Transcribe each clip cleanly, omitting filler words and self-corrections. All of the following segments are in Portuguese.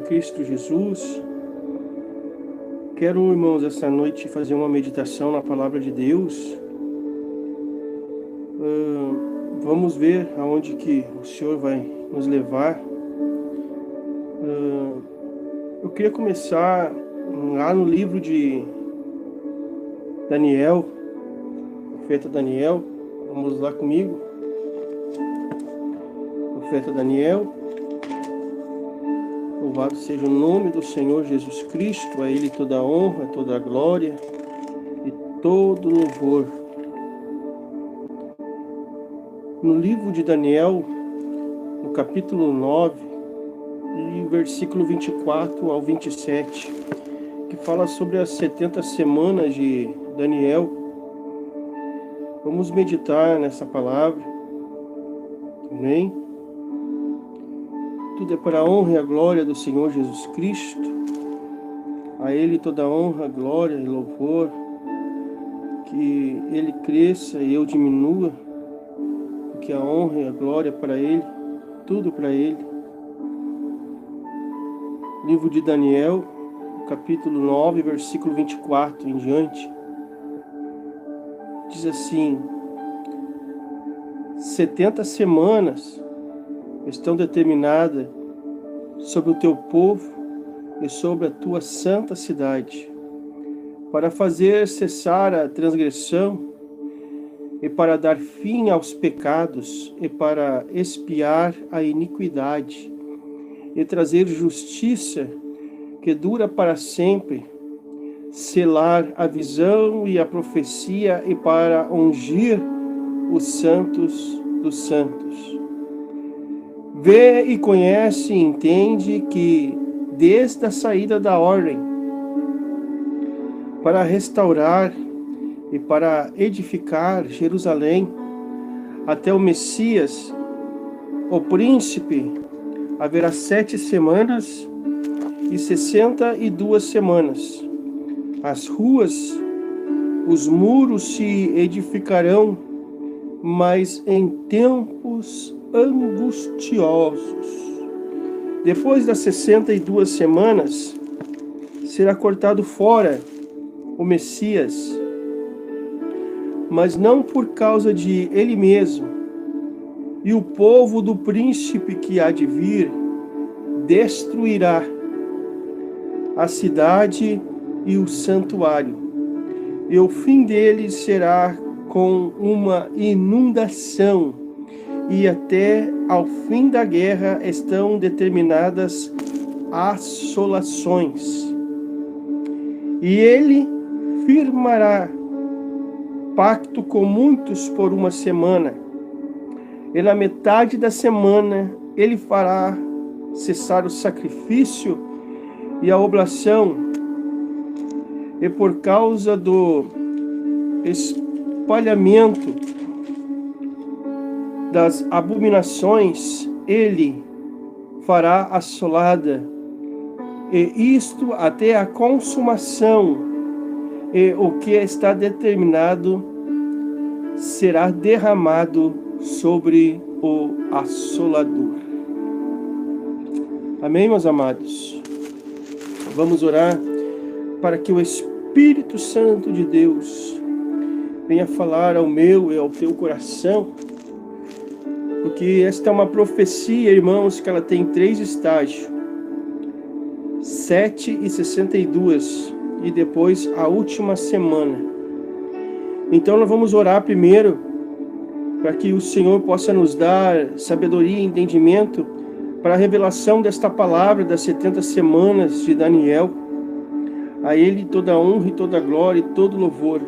Cristo Jesus. Quero, irmãos, esta noite fazer uma meditação na palavra de Deus. Vamos ver aonde que o Senhor vai nos levar. Eu queria começar lá no livro de Daniel, profeta Daniel. Vamos lá comigo. Profeta Daniel. Louvado seja o nome do Senhor Jesus Cristo, a Ele toda a honra, toda a glória e todo louvor. No livro de Daniel, no capítulo 9, e versículo 24 ao 27, que fala sobre as 70 semanas de Daniel. Vamos meditar nessa palavra. Amém? Tudo é para a honra e a glória do Senhor Jesus Cristo. A Ele toda a honra, glória e louvor. Que Ele cresça e eu diminua. Porque a honra e a glória é para Ele, tudo para Ele. Livro de Daniel, capítulo 9, versículo 24 em diante. Diz assim: 70 semanas estão determinadas sobre o teu povo e sobre a tua santa cidade, para fazer cessar a transgressão e para dar fim aos pecados e para expiar a iniquidade e trazer justiça que dura para sempre, selar a visão e a profecia e para ungir os santos dos santos. Vê e conhece e entende que desde a saída da ordem para restaurar e para edificar Jerusalém até o Messias, o príncipe, haverá 7 semanas e 62 semanas. As ruas, os muros se edificarão, mas em tempos angustiosos. Depois das 62 semanas, será cortado fora o Messias, mas não por causa de ele mesmo. E o povo do príncipe que há de vir destruirá a cidade e o santuário, e o fim deles será com uma inundação, e até ao fim da guerra estão determinadas assolações. E ele firmará pacto com muitos por uma semana, e na metade da semana ele fará cessar o sacrifício e a oblação, e por causa do espalhamento das abominações ele fará assolada, e isto até a consumação, e o que está determinado será derramado sobre o assolador. Amém, meus amados? Vamos orar para que o Espírito Santo de Deus venha falar ao meu e ao teu coração, porque esta é uma profecia, irmãos, que ela tem 3 estágios: 7 e 62, e depois a última semana. Então nós vamos orar primeiro para que o Senhor possa nos dar sabedoria e entendimento para a revelação desta palavra das 70 semanas de Daniel. A Ele toda a honra e toda a glória e todo louvor.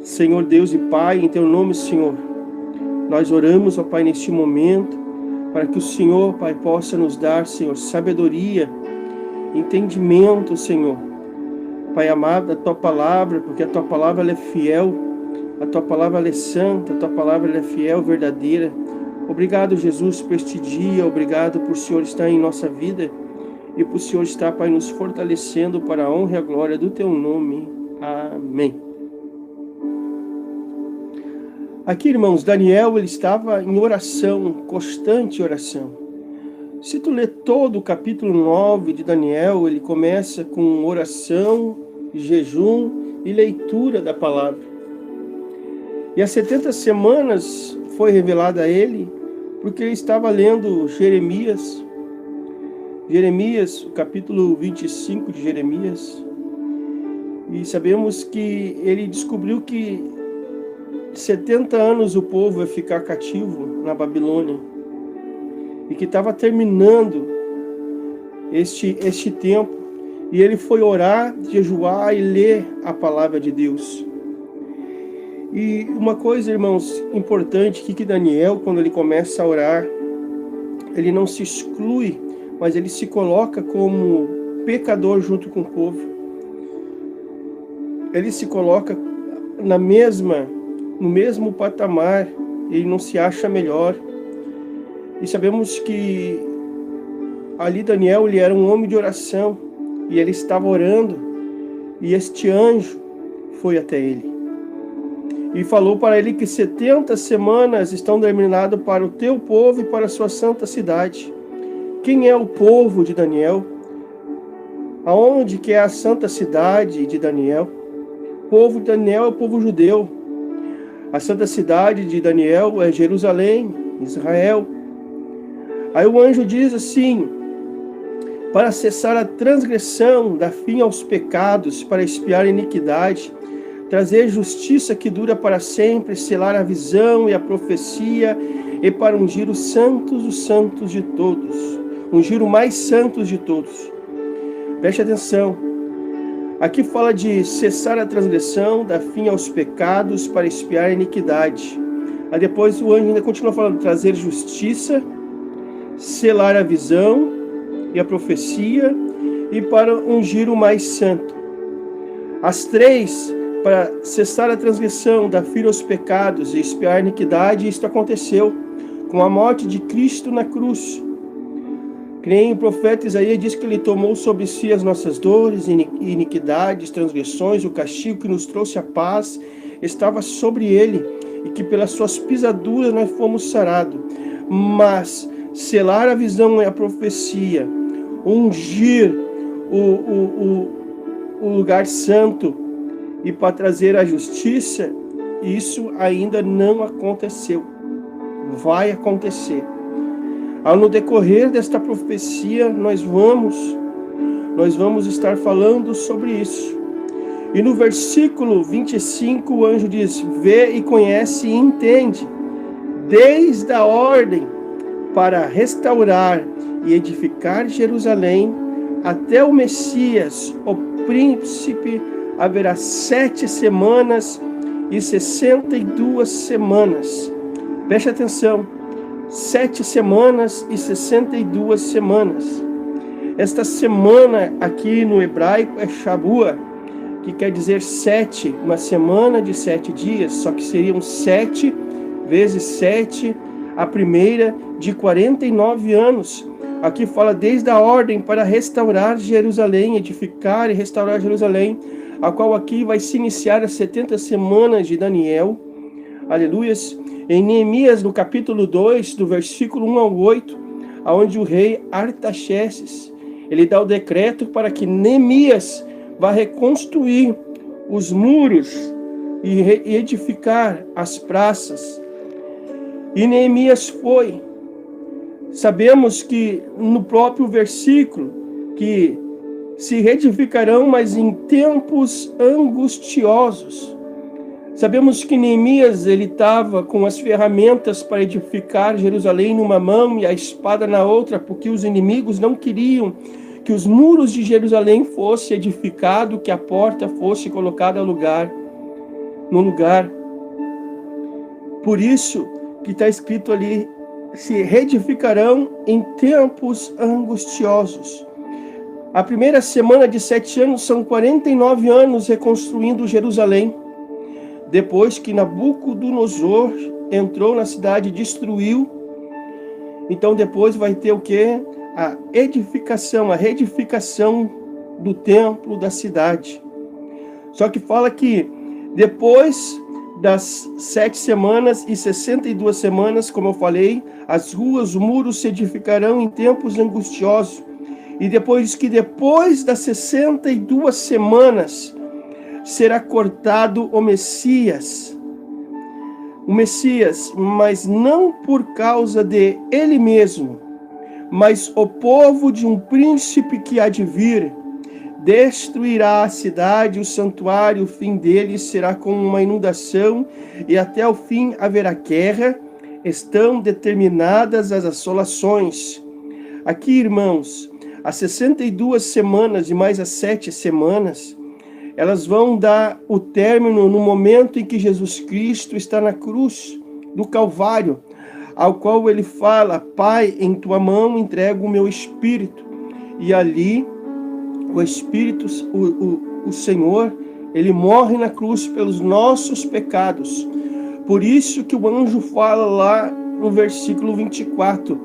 Senhor Deus e Pai, em teu nome, Senhor, nós oramos, ó Pai, neste momento, para que o Senhor, Pai, possa nos dar, Senhor, sabedoria, entendimento, Senhor. Pai amado, a Tua palavra, porque a Tua palavra ela é fiel, a Tua palavra ela é santa, a Tua palavra ela é fiel, verdadeira. Obrigado, Jesus, por este dia, obrigado por o Senhor estar em nossa vida e por o Senhor estar, Pai, nos fortalecendo para a honra e a glória do Teu nome. Amém. Aqui, irmãos, Daniel ele estava em oração, constante oração. Se tu ler todo o capítulo 9 de Daniel, ele começa com oração, jejum e leitura da palavra. E as 70 semanas foi revelada a ele, porque ele estava lendo Jeremias, o capítulo 25 de Jeremias, e sabemos que ele descobriu que 70 anos o povo ia ficar cativo na Babilônia, e que estava terminando este tempo, e ele foi orar, jejuar e ler a palavra de Deus. E uma coisa, irmãos, importante, que Daniel, quando ele começa a orar, ele não se exclui, mas ele se coloca como pecador junto com o povo. Ele se coloca no mesmo patamar, ele não se acha melhor. E sabemos que ali Daniel, ele era um homem de oração, e ele estava orando, e este anjo foi até ele e falou para ele que 70 semanas estão determinadas para o teu povo e para a sua santa cidade. Quem é o povo de Daniel? Aonde que é a santa cidade de Daniel? O povo de Daniel é o povo judeu. A santa cidade de Daniel é Jerusalém, Israel. Aí o anjo diz assim: para cessar a transgressão, dar fim aos pecados, para expiar a iniquidade, trazer justiça que dura para sempre, selar a visão e a profecia, e para ungir os santos de todos, ungir o mais santos de todos. Preste atenção, aqui fala de cessar a transgressão, dar fim aos pecados, para expiar a iniquidade. Aí depois o anjo ainda continua falando, trazer justiça, selar a visão e a profecia, e para ungir o mais santo. As três, para cessar a transgressão, dar fim aos pecados e expiar a iniquidade, isto aconteceu com a morte de Cristo na cruz. Creio o profeta Isaías diz que ele tomou sobre si as nossas dores, iniquidades, transgressões, o castigo que nos trouxe a paz estava sobre ele, e que pelas suas pisaduras nós fomos sarados. Mas selar a visão e a profecia, ungir o lugar santo e para trazer a justiça, isso ainda não aconteceu. Vai acontecer. No decorrer desta profecia, nós vamos estar falando sobre isso. E no versículo 25, o anjo diz: vê e conhece e entende, desde a ordem para restaurar e edificar Jerusalém, até o Messias, o príncipe, haverá 7 semanas e 62 semanas. Preste atenção, 7 semanas e 62 semanas. Esta semana aqui no hebraico é Shabua, que quer dizer 7, uma semana de 7 dias, só que seriam 7 vezes 7, a primeira de 49 anos. Aqui fala desde a ordem para restaurar Jerusalém, edificar e restaurar Jerusalém, a qual aqui vai se iniciar as 70 semanas de Daniel. Aleluias. Em Neemias, no capítulo 2, do versículo 1 ao 8, onde o rei Artaxerxes, ele dá o decreto para que Neemias vá reconstruir os muros e edificar as praças. E Neemias foi. Sabemos que no próprio versículo que se reedificarão, mas em tempos angustiosos. Sabemos que Neemias, ele estava com as ferramentas para edificar Jerusalém numa mão e a espada na outra, porque os inimigos não queriam que os muros de Jerusalém fossem edificados, que a porta fosse colocada no lugar. Por isso que está escrito ali, se reedificarão em tempos angustiosos. A primeira semana de 7 anos são 49 anos reconstruindo Jerusalém. Depois que Nabucodonosor entrou na cidade e destruiu, então depois vai ter o quê? A reedificação do templo da cidade. Só que fala que depois das 7 semanas e 62 semanas, como eu falei, as ruas, os muros se edificarão em tempos angustiosos. E depois das 62 semanas será cortado o Messias, mas não por causa de ele mesmo, mas o povo de um príncipe que há de vir destruirá a cidade, o santuário, o fim dele será como uma inundação, e até o fim haverá guerra. Estão determinadas as assolações. Aqui, irmãos, as 62 semanas e mais as 7 semanas, elas vão dar o término no momento em que Jesus Cristo está na cruz do Calvário, ao qual ele fala: Pai, em tua mão entrego o meu espírito. E ali o Espírito, o Senhor, ele morre na cruz pelos nossos pecados. Por isso que o anjo fala lá no versículo 24,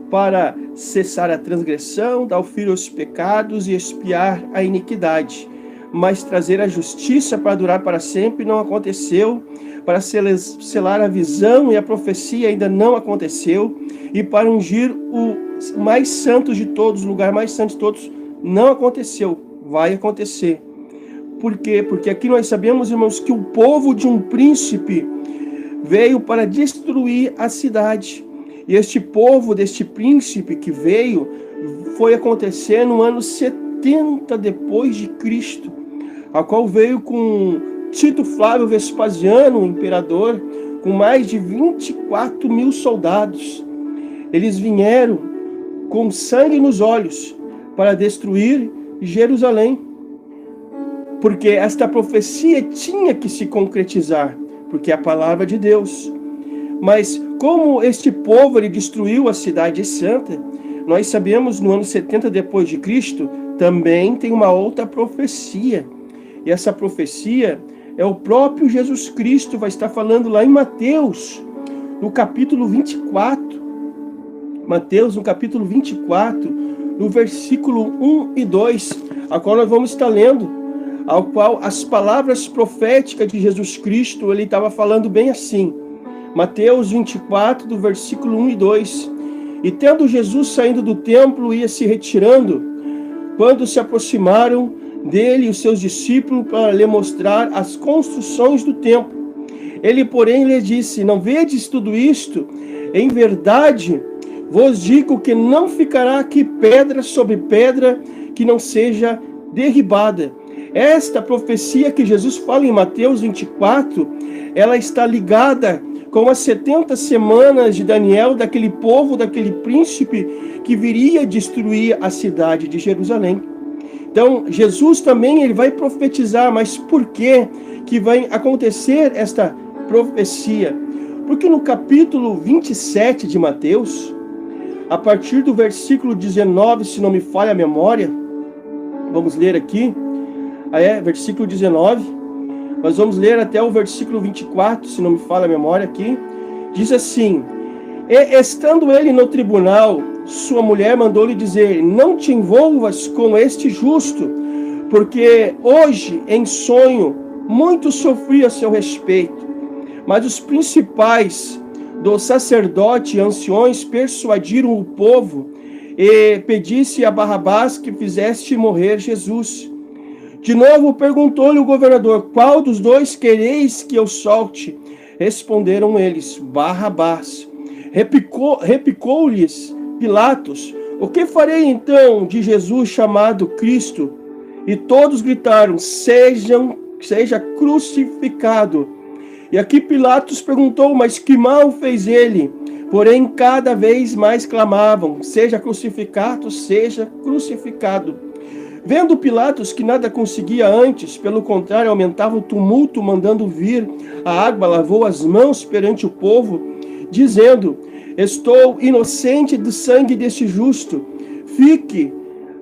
para cessar a transgressão, dar o fim aos pecados e expiar a iniquidade. Mas trazer a justiça para durar para sempre não aconteceu, para selar a visão e a profecia ainda não aconteceu, e para ungir o mais santo de todos, o lugar mais santo de todos, não aconteceu, vai acontecer. Por quê? Porque aqui nós sabemos, irmãos, que o povo de um príncipe veio para destruir a cidade. E este povo deste príncipe que veio foi acontecer no ano 70 depois de Cristo, a qual veio com Tito Flávio Vespasiano, o imperador, com mais de 24 mil soldados. Eles vieram com sangue nos olhos para destruir Jerusalém, porque esta profecia tinha que se concretizar, porque é a palavra de Deus. Mas como este povo ele destruiu a cidade santa, nós sabemos no ano 70 depois de Cristo também tem uma outra profecia. E essa profecia é o próprio Jesus Cristo, vai estar falando lá em Mateus, no capítulo 24. Mateus, no capítulo 24, no versículo 1 e 2, a qual nós vamos estar lendo, ao qual as palavras proféticas de Jesus Cristo, ele estava falando bem assim. Mateus 24, do versículo 1 e 2. E tendo Jesus saindo do templo, ia se retirando, quando se aproximaram dele os seus discípulos para lhe mostrar as construções do templo. Ele, porém, lhe disse: não vedes tudo isto? Em verdade, vos digo que não ficará aqui pedra sobre pedra que não seja derribada. Esta profecia que Jesus fala em Mateus 24, ela está ligada com as 70 semanas de Daniel, daquele povo, daquele príncipe que viria destruir a cidade de Jerusalém. Então, Jesus também ele vai profetizar, mas por que vai acontecer esta profecia? Porque no capítulo 27 de Mateus, a partir do versículo 19, se não me falha a memória, vamos ler aqui, versículo 19, nós vamos ler até o versículo 24, se não me falha a memória aqui, diz assim: e estando ele no tribunal, sua mulher mandou-lhe dizer: não te envolvas com este justo, porque hoje em sonho muito sofri a seu respeito. Mas os principais do sacerdote e anciões persuadiram o povo e pedisse a Barrabás que fizesse morrer Jesus. De novo perguntou-lhe o governador: qual dos dois quereis que eu solte? Responderam eles: Barrabás. Replicou-lhes Pilatos: o que farei então de Jesus chamado Cristo? E todos gritaram: seja crucificado. E aqui Pilatos perguntou: mas que mal fez ele? Porém, cada vez mais clamavam: seja crucificado, seja crucificado. Vendo Pilatos que nada conseguia antes, pelo contrário, aumentava o tumulto, mandando vir a água, lavou as mãos perante o povo, dizendo: estou inocente do sangue deste justo, fique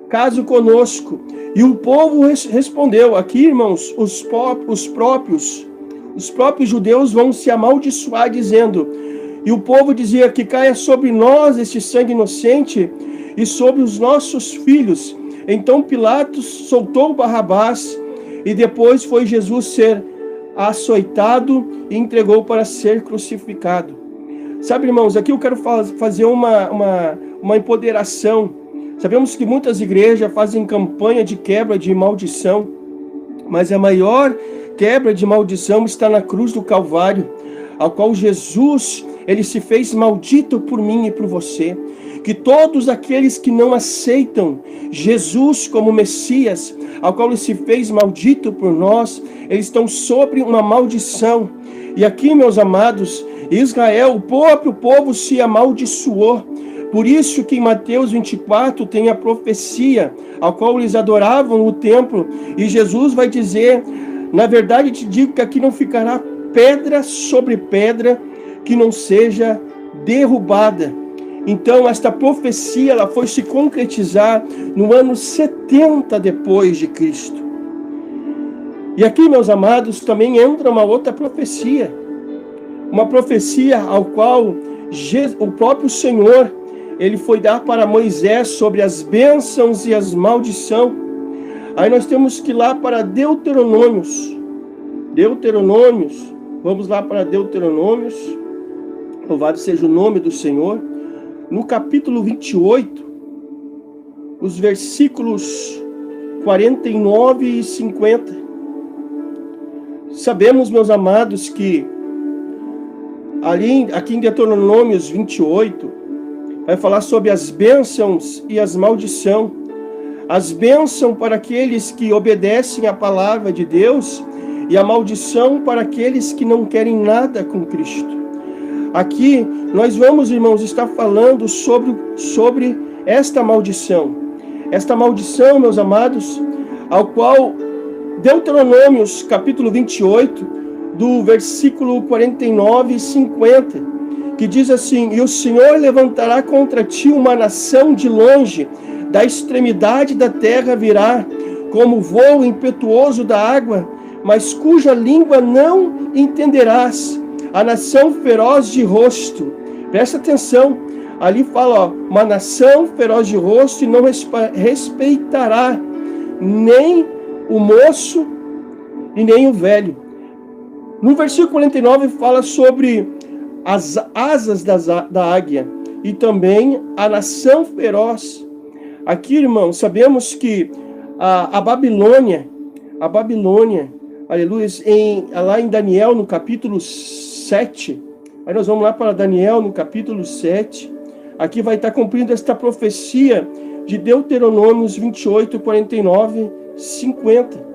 caso conosco. E o povo respondeu. Aqui, irmãos, os próprios judeus vão se amaldiçoar, dizendo, e o povo dizia: que caia sobre nós este sangue inocente e sobre os nossos filhos. Então Pilatos soltou Barrabás, e depois foi Jesus ser açoitado e entregou para ser crucificado. Sabe, irmãos, aqui eu quero fazer uma empoderação. Sabemos que muitas igrejas fazem campanha de quebra de maldição, mas a maior quebra de maldição está na cruz do Calvário, ao qual Jesus, ele se fez maldito por mim e por você. Que todos aqueles que não aceitam Jesus como Messias, ao qual ele se fez maldito por nós, eles estão sobre uma maldição. E aqui, meus amados, Israel, o próprio povo se amaldiçoou. Por isso que em Mateus 24 tem a profecia, ao qual eles adoravam o templo. E Jesus vai dizer, na verdade te digo que aqui não ficará pedra sobre pedra que não seja derrubada. Então esta profecia ela foi se concretizar no ano 70 depois de Cristo. E aqui, meus amados, também entra uma outra profecia. Uma profecia ao qual o próprio Senhor, ele foi dar para Moisés sobre as bênçãos e as maldições. Aí nós temos que ir lá para Deuteronômios. Vamos lá para Deuteronômios. Louvado seja o nome do Senhor. No capítulo 28, os versículos 49 e 50. Sabemos, meus amados, que aqui em Deuteronômios 28, vai falar sobre as bênçãos e as maldições. As bênçãos para aqueles que obedecem à palavra de Deus e a maldição para aqueles que não querem nada com Cristo. Aqui nós vamos, irmãos, estar falando sobre esta maldição. Esta maldição, meus amados, ao qual Deuteronômios capítulo 28, do versículo 49 e 50, que diz assim: E o Senhor levantará contra ti uma nação de longe, da extremidade da terra virá, como voo impetuoso da água, mas cuja língua não entenderás, a nação feroz de rosto. Presta atenção, ali fala, uma nação feroz de rosto e não respeitará nem o moço e nem o velho. No versículo 49 fala sobre as asas da águia e também a nação feroz. Aqui, irmão, sabemos que a Babilônia, aleluia, lá em Daniel, no capítulo 7, aí nós vamos lá para Daniel, no capítulo 7, aqui vai estar cumprindo esta profecia de Deuteronômios 28, 49, 50.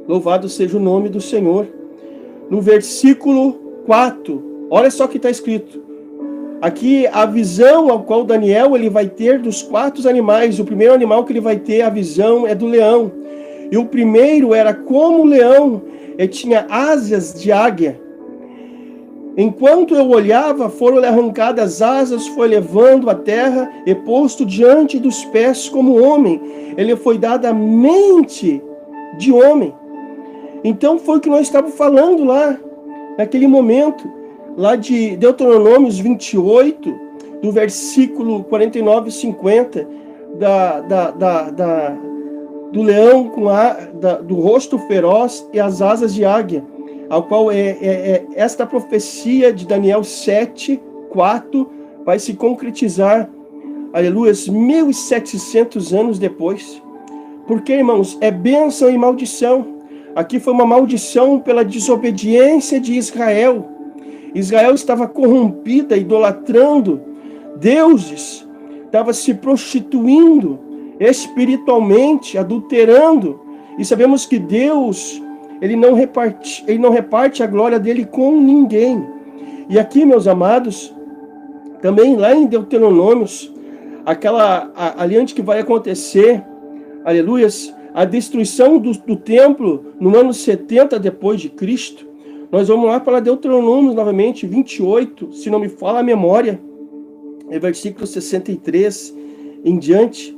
Louvado seja o nome do Senhor. No versículo 4, olha só o que está escrito. Aqui a visão ao qual Daniel ele vai ter dos 4 animais. O primeiro animal que ele vai ter a visão é do leão. E o primeiro era como o leão, ele tinha asas de águia. Enquanto eu olhava, foram-lhe arrancadas asas, foi levando a terra e posto diante dos pés como homem. Ele foi dado a mente de homem. Então foi o que nós estávamos falando lá, naquele momento, lá de Deuteronômios 28, do versículo 49 e 50, do leão do rosto feroz e as asas de águia, ao qual esta profecia de Daniel 7, 4, vai se concretizar, aleluia, 1.700 anos depois. Porque, irmãos, é bênção e maldição. Aqui foi uma maldição pela desobediência de Israel. Israel estava corrompida, idolatrando deuses, estava se prostituindo espiritualmente, adulterando. E sabemos que Deus, ele não reparte a glória dele com ninguém. E aqui, meus amados, também lá em Deuteronômios, ali onde que vai acontecer, aleluias, a destruição do templo no ano 70 depois de Cristo. Nós vamos lá para Deuteronômio novamente, 28, se não me fala a memória, é versículo 63 em diante.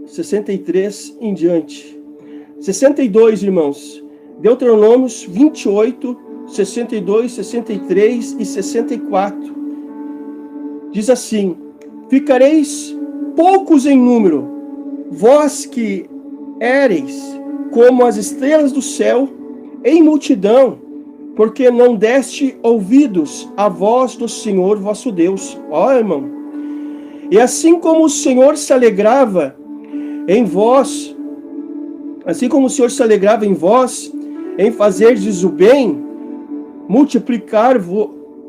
63 em diante. 62, irmãos. Deuteronômios 28, 62, 63 e 64. Diz assim: Ficareis poucos em número, vós que éreis como as estrelas do céu, em multidão, porque não deste ouvidos à voz do Senhor vosso Deus. Ó, irmão. E assim como o Senhor se alegrava em vós, assim como o Senhor se alegrava em vós, em fazerdes o bem,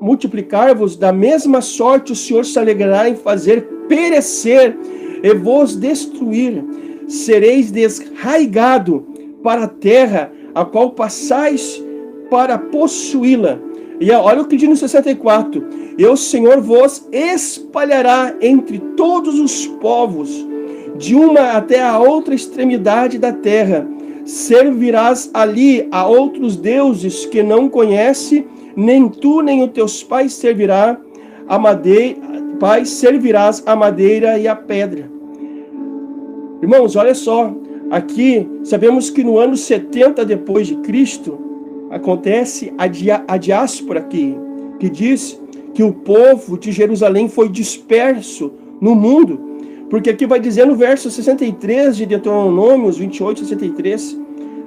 multiplicar-vos da mesma sorte o Senhor se alegrará em fazer perecer e vos destruir. Sereis desraigado para a terra, a qual passais para possuí-la. E olha o que diz no 64. E o Senhor vos espalhará entre todos os povos, de uma até a outra extremidade da terra. Servirás ali a outros deuses que não conhece, nem tu nem os teus pais servirás a madeira e a pedra. Irmãos, olha só, aqui sabemos que no ano 70 depois de Cristo acontece a diáspora aqui, que diz que o povo de Jerusalém foi disperso no mundo, porque aqui vai dizer no verso 63 de Deuteronômio 28, 63,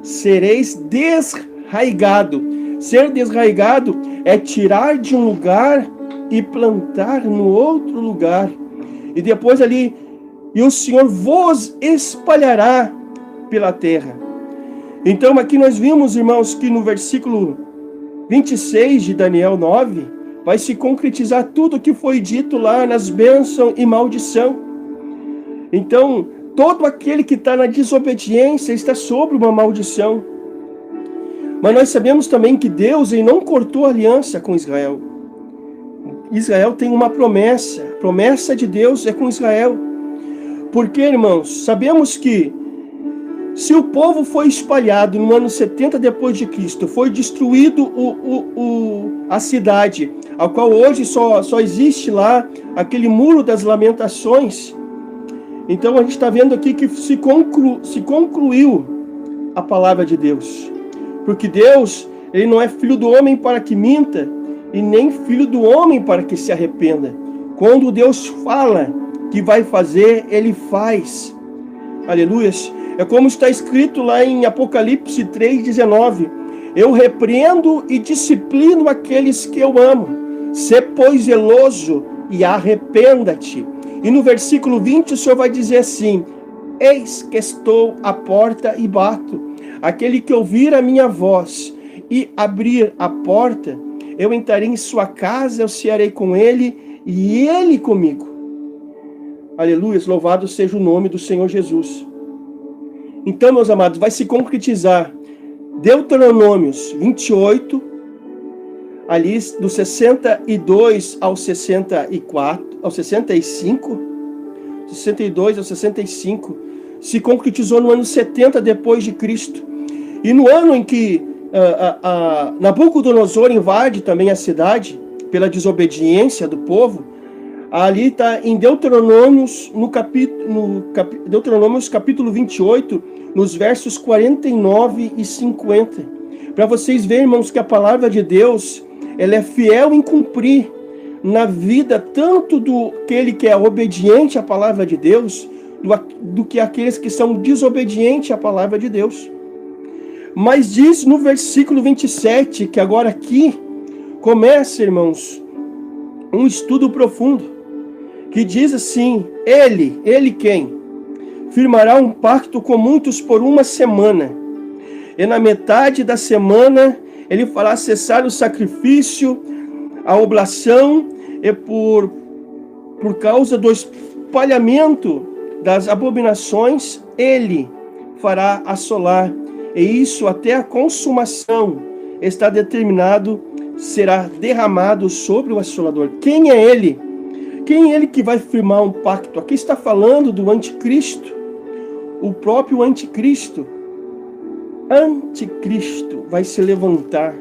sereis desraigado. Ser desraigado é tirar de um lugar e plantar no outro lugar. E depois ali, e o Senhor vos espalhará pela terra. Então aqui nós vimos, irmãos, que no versículo 26 de Daniel 9, vai se concretizar tudo o que foi dito lá nas bênçãos e maldição. Então, todo aquele que está na desobediência está sob uma maldição. Mas nós sabemos também que Deus ele não cortou a aliança com Israel. Israel tem uma promessa. A promessa de Deus é com Israel. Porque, irmãos, sabemos que se o povo foi espalhado no ano 70 depois de Cristo, foi destruído a cidade, a qual hoje só existe lá aquele muro das lamentações. Então a gente está vendo aqui que se concluiu a palavra de Deus. Porque Deus, ele não é filho do homem para que minta, e nem filho do homem para que se arrependa. Quando Deus fala que vai fazer, ele faz. Aleluias. É como está escrito lá em Apocalipse 3,19. Eu repreendo e disciplino aqueles que eu amo. Sê, pois, zeloso e arrependa-te. E no versículo 20 o Senhor vai dizer assim: eis que estou à porta e bato. Aquele que ouvir a minha voz e abrir a porta, eu entrarei em sua casa, eu cearei com ele e ele comigo. Aleluia, louvado seja o nome do Senhor Jesus. Então, meus amados, vai se concretizar Deuteronômios 28, ali do 62 ao 64, ao 65, 62 ao 65, se concretizou no ano 70 depois de Cristo. E no ano em que Nabucodonosor invade também a cidade, pela desobediência do povo, ali está em Deuteronômios, Deuteronômios capítulo 28, nos versos 49 e 50. Para vocês verem, irmãos, que a palavra de Deus, ela é fiel em cumprir na vida tanto do aquele que é obediente à palavra de Deus, do que aqueles que são desobedientes à palavra de Deus. Mas diz no versículo 27, que agora aqui começa, irmãos, um estudo profundo, que diz assim: ele quem? Firmará um pacto com muitos por uma semana, e na metade da semana ele fará cessar o sacrifício, a oblação, e por causa do espalhamento das abominações, ele fará assolar, e isso até a consumação está determinado, será derramado sobre o assolador. Quem é ele? Quem é ele que vai firmar um pacto? Aqui está falando do anticristo, o próprio anticristo. Anticristo vai se levantar.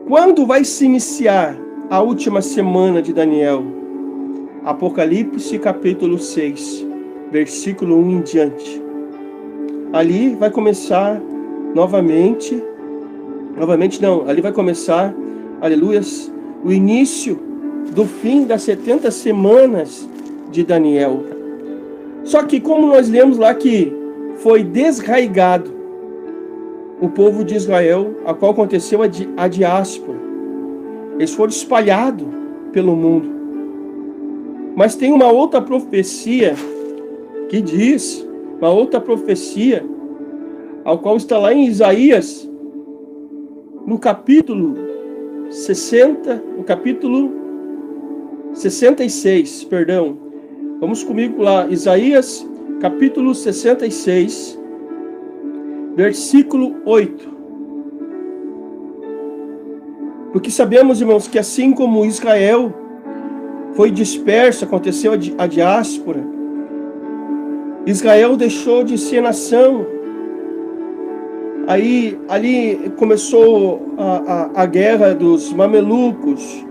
Quando vai se iniciar a última semana de Daniel? Apocalipse capítulo 6, versículo 1 em diante. Ali vai começar ali vai começar, aleluias, o início do fim das 70 semanas de Daniel. Só que como nós lemos lá que foi desraigado, o povo de Israel, a qual aconteceu a diáspora. Eles foram espalhados pelo mundo. Mas tem uma outra profecia que diz, uma outra profecia, ao qual está lá em Isaías, no capítulo 66, perdão. Vamos comigo lá, Isaías, capítulo 66, versículo 8. Porque sabemos, irmãos, que assim como Israel foi disperso, aconteceu a diáspora, Israel deixou de ser nação. Aí ali começou a guerra dos mamelucos,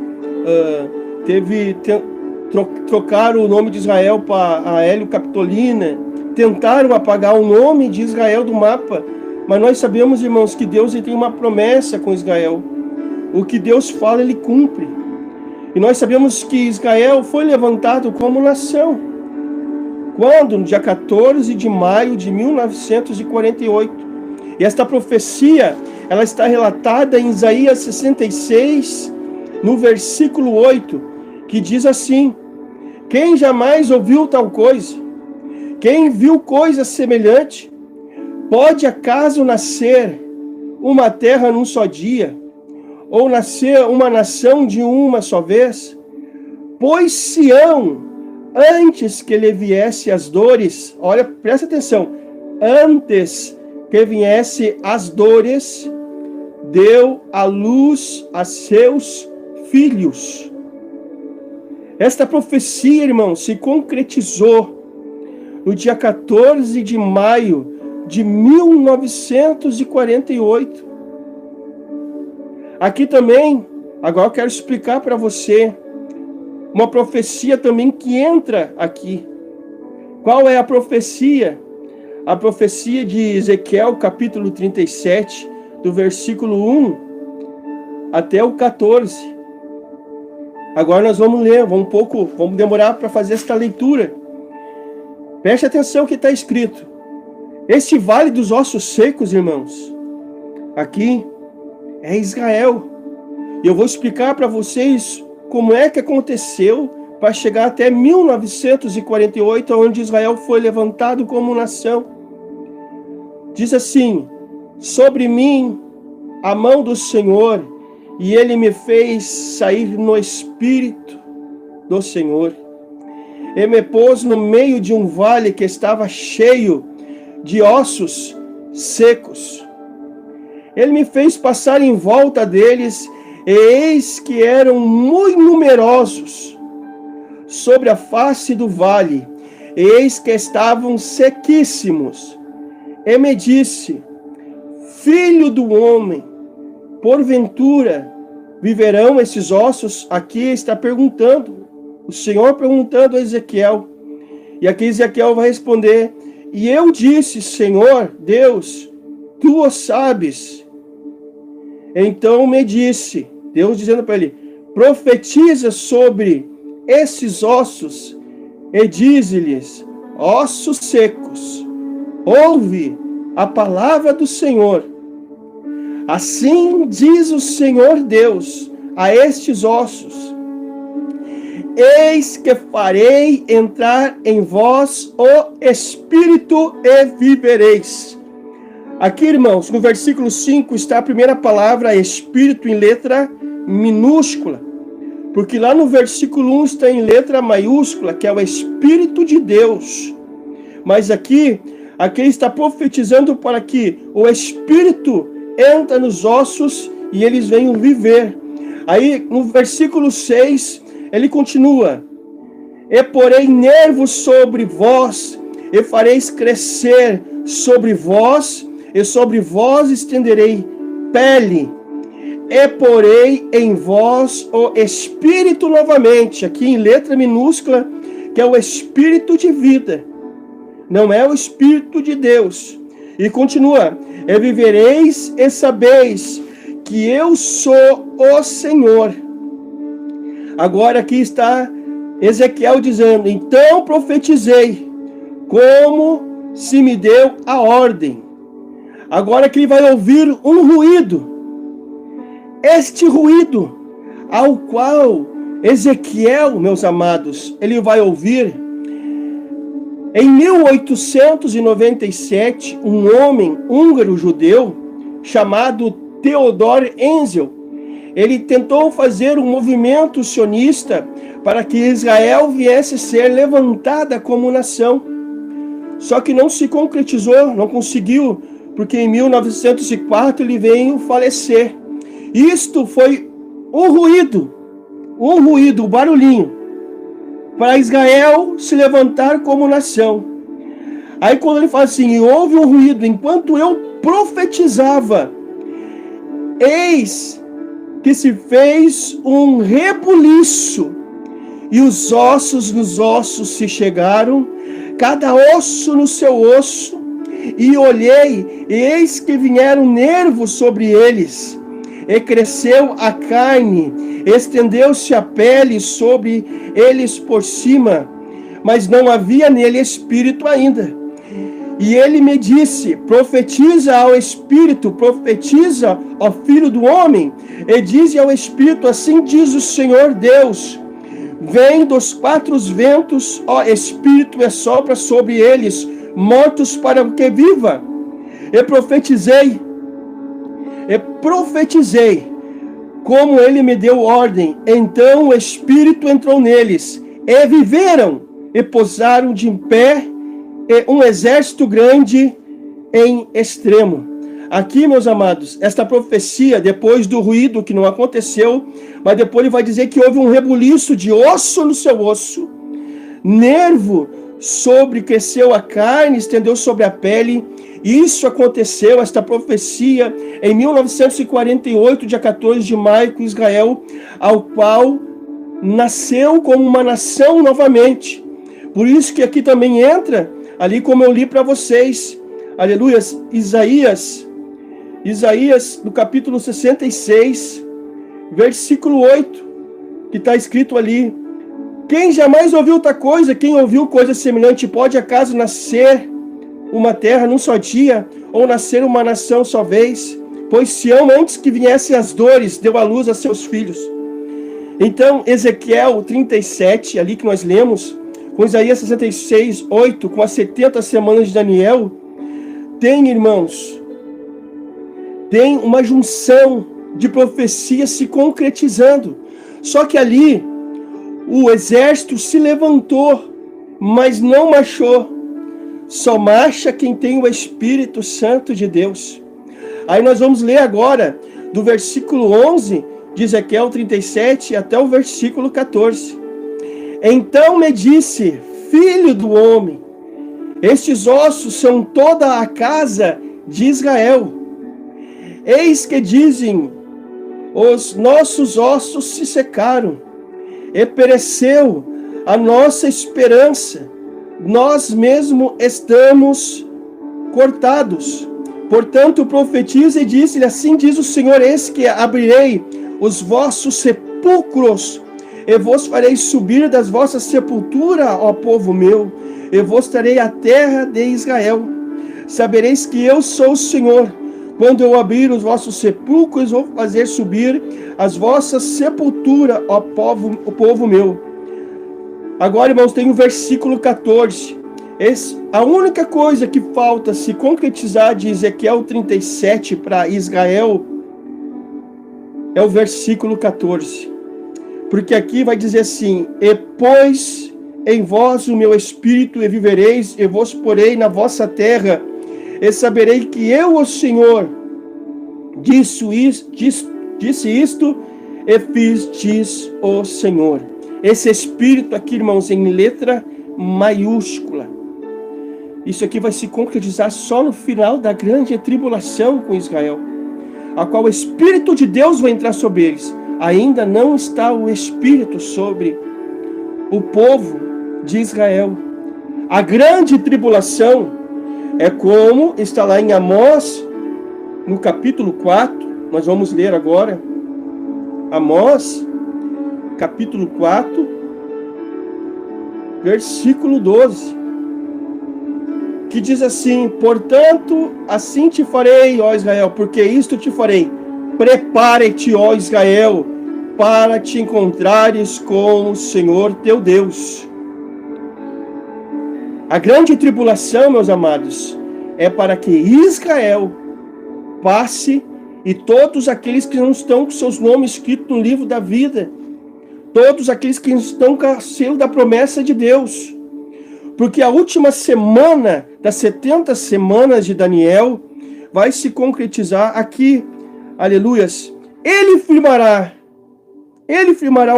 trocaram o nome de Israel para a Hélio Capitolina, tentaram apagar o nome de Israel do mapa, mas nós sabemos, irmãos, que Deus tem uma promessa com Israel. O que Deus fala, Ele cumpre. E nós sabemos que Israel foi levantado como nação. Quando? No dia 14 de maio de 1948. E esta profecia, ela está relatada em Isaías 66, no versículo 8, que diz assim: quem jamais ouviu tal coisa? Quem viu coisa semelhante? Pode acaso nascer uma terra num só dia? Ou nascer uma nação de uma só vez? Pois Sião, antes que lhe viesse as dores, olha, presta atenção, antes que viesse as dores, deu à luz a seus filhos. Esta profecia, irmão, se concretizou no dia 14 de maio de 1948. Aqui também, agora eu quero explicar para você uma profecia também que entra aqui. Qual é a profecia? A profecia de Ezequiel, capítulo 37, do versículo 1 até o 14. Agora nós vamos ler, vamos demorar para fazer esta leitura. Preste atenção o que está escrito. Este vale dos ossos secos, irmãos, aqui é Israel. E eu vou explicar para vocês como é que aconteceu para chegar até 1948, onde Israel foi levantado como nação. Diz assim: sobre mim a mão do Senhor, e Ele me fez sair no espírito do Senhor. Ele me pôs no meio de um vale que estava cheio de ossos secos. Ele me fez passar em volta deles, e eis que eram muito numerosos sobre a face do vale, eis que estavam sequíssimos. E me disse: filho do homem, porventura viverão esses ossos? Aqui está perguntando, o Senhor perguntando a Ezequiel. E aqui Ezequiel vai responder: e eu disse, Senhor Deus, tu o sabes. Então me disse, Deus dizendo para ele: profetiza sobre esses ossos e dize-lhes: ossos secos, ouve a palavra do Senhor. Assim diz o Senhor Deus a estes ossos: eis que farei entrar em vós o Espírito e vivereis. Aqui, irmãos, no versículo 5 está a primeira palavra Espírito em letra minúscula, porque lá no versículo 1 está em letra maiúscula, que é o Espírito de Deus. Mas aqui ele está profetizando para que o Espírito entre nos ossos e eles venham viver. Aí no versículo 6 ele continua: e porei nervos sobre vós, e fareis crescer sobre vós, e sobre vós estenderei pele, e porei em vós o Espírito novamente, aqui em letra minúscula, que é o Espírito de vida, não é o Espírito de Deus. E continua: e vivereis e sabeis que eu sou o Senhor. Agora aqui está Ezequiel dizendo: então profetizei, como se me deu a ordem. Agora que ele vai ouvir um ruído. Este ruído ao qual Ezequiel, meus amados, ele vai ouvir. Em 1897, um homem húngaro-judeu chamado Theodor Herzl, ele tentou fazer um movimento sionista para que Israel viesse a ser levantada como nação. Só que não se concretizou, não conseguiu, porque em 1904 ele veio falecer. Isto foi um ruído, o barulhinho, para Israel se levantar como nação. Aí quando ele fala assim, houve um ruído, enquanto eu profetizava, eis que se fez um rebuliço, e os ossos nos ossos se chegaram, cada osso no seu osso, e olhei, e eis que vieram nervos sobre eles, e cresceu a carne, estendeu-se a pele sobre eles por cima, mas não havia nele espírito ainda. E ele me disse, profetiza ao espírito, profetiza ao filho do homem, e diz ao espírito, assim diz o Senhor Deus, vem dos quatro ventos, ó espírito, e sopra sobre eles, mortos para que viva. E profetizei, como ele me deu ordem. Então o Espírito entrou neles, e viveram, e pousaram de pé, e um exército grande em extremo. Aqui, meus amados, esta profecia, depois do ruído que não aconteceu, mas depois ele vai dizer que houve um rebuliço de osso no seu osso, nervo cresceu a carne, estendeu sobre a pele. Isso aconteceu, esta profecia, em 1948, dia 14 de maio, com Israel, ao qual nasceu como uma nação novamente. Por isso que aqui também entra, ali como eu li para vocês, aleluia, Isaías, no capítulo 66, versículo 8, que está escrito ali, quem jamais ouviu outra coisa, quem ouviu coisa semelhante, pode acaso nascer uma terra num só dia, ou nascer uma nação só vez? Pois Sião, antes que viessem as dores, deu à luz a seus filhos. Então, Ezequiel 37, ali que nós lemos, com Isaías 66, 8, com as 70 semanas de Daniel, tem, irmãos, tem uma junção de profecias se concretizando. Só que ali, o exército se levantou, mas não marchou. Só marcha quem tem o Espírito Santo de Deus. Aí nós vamos ler agora, do versículo 11 de Ezequiel 37 até o versículo 14. Então me disse, filho do homem, estes ossos são toda a casa de Israel. Eis que dizem, os nossos ossos se secaram, e pereceu a nossa esperança, nós mesmos estamos cortados. Portanto, profetiza e disse-lhe, assim diz o Senhor, eis que abrirei os vossos sepulcros, e vos farei subir das vossas sepulturas, ó povo meu, e vos trarei a terra de Israel. Sabereis que eu sou o Senhor, quando eu abrir os vossos sepulcros, vou fazer subir as vossas sepulturas, ó povo meu. Agora, irmãos, tem o versículo 14. A única coisa que falta se concretizar de Ezequiel 37 para Israel é o versículo 14. Porque aqui vai dizer assim, e pôs em vós o meu espírito, e vivereis, e vos porei na vossa terra, e saberei que eu, o Senhor, disse isto, e fiz, diz o Senhor. Esse espírito aqui, irmãos, em letra maiúscula. Isso aqui vai se concretizar só no final da grande tribulação com Israel, a qual o Espírito de Deus vai entrar sobre eles. Ainda não está o Espírito sobre o povo de Israel. A grande tribulação é como está lá em Amós, no capítulo 4, nós vamos ler agora, Amós, capítulo 4, versículo 12, que diz assim: portanto, assim te farei, ó Israel, porque isto te farei. Prepare-te, ó Israel, para te encontrares com o Senhor teu Deus. A grande tribulação, meus amados, é para que Israel passe e todos aqueles que não estão com seus nomes escritos no livro da vida, todos aqueles que estão com o selo da promessa de Deus. Porque a última semana das 70 semanas de Daniel vai se concretizar aqui. Aleluias. Ele firmará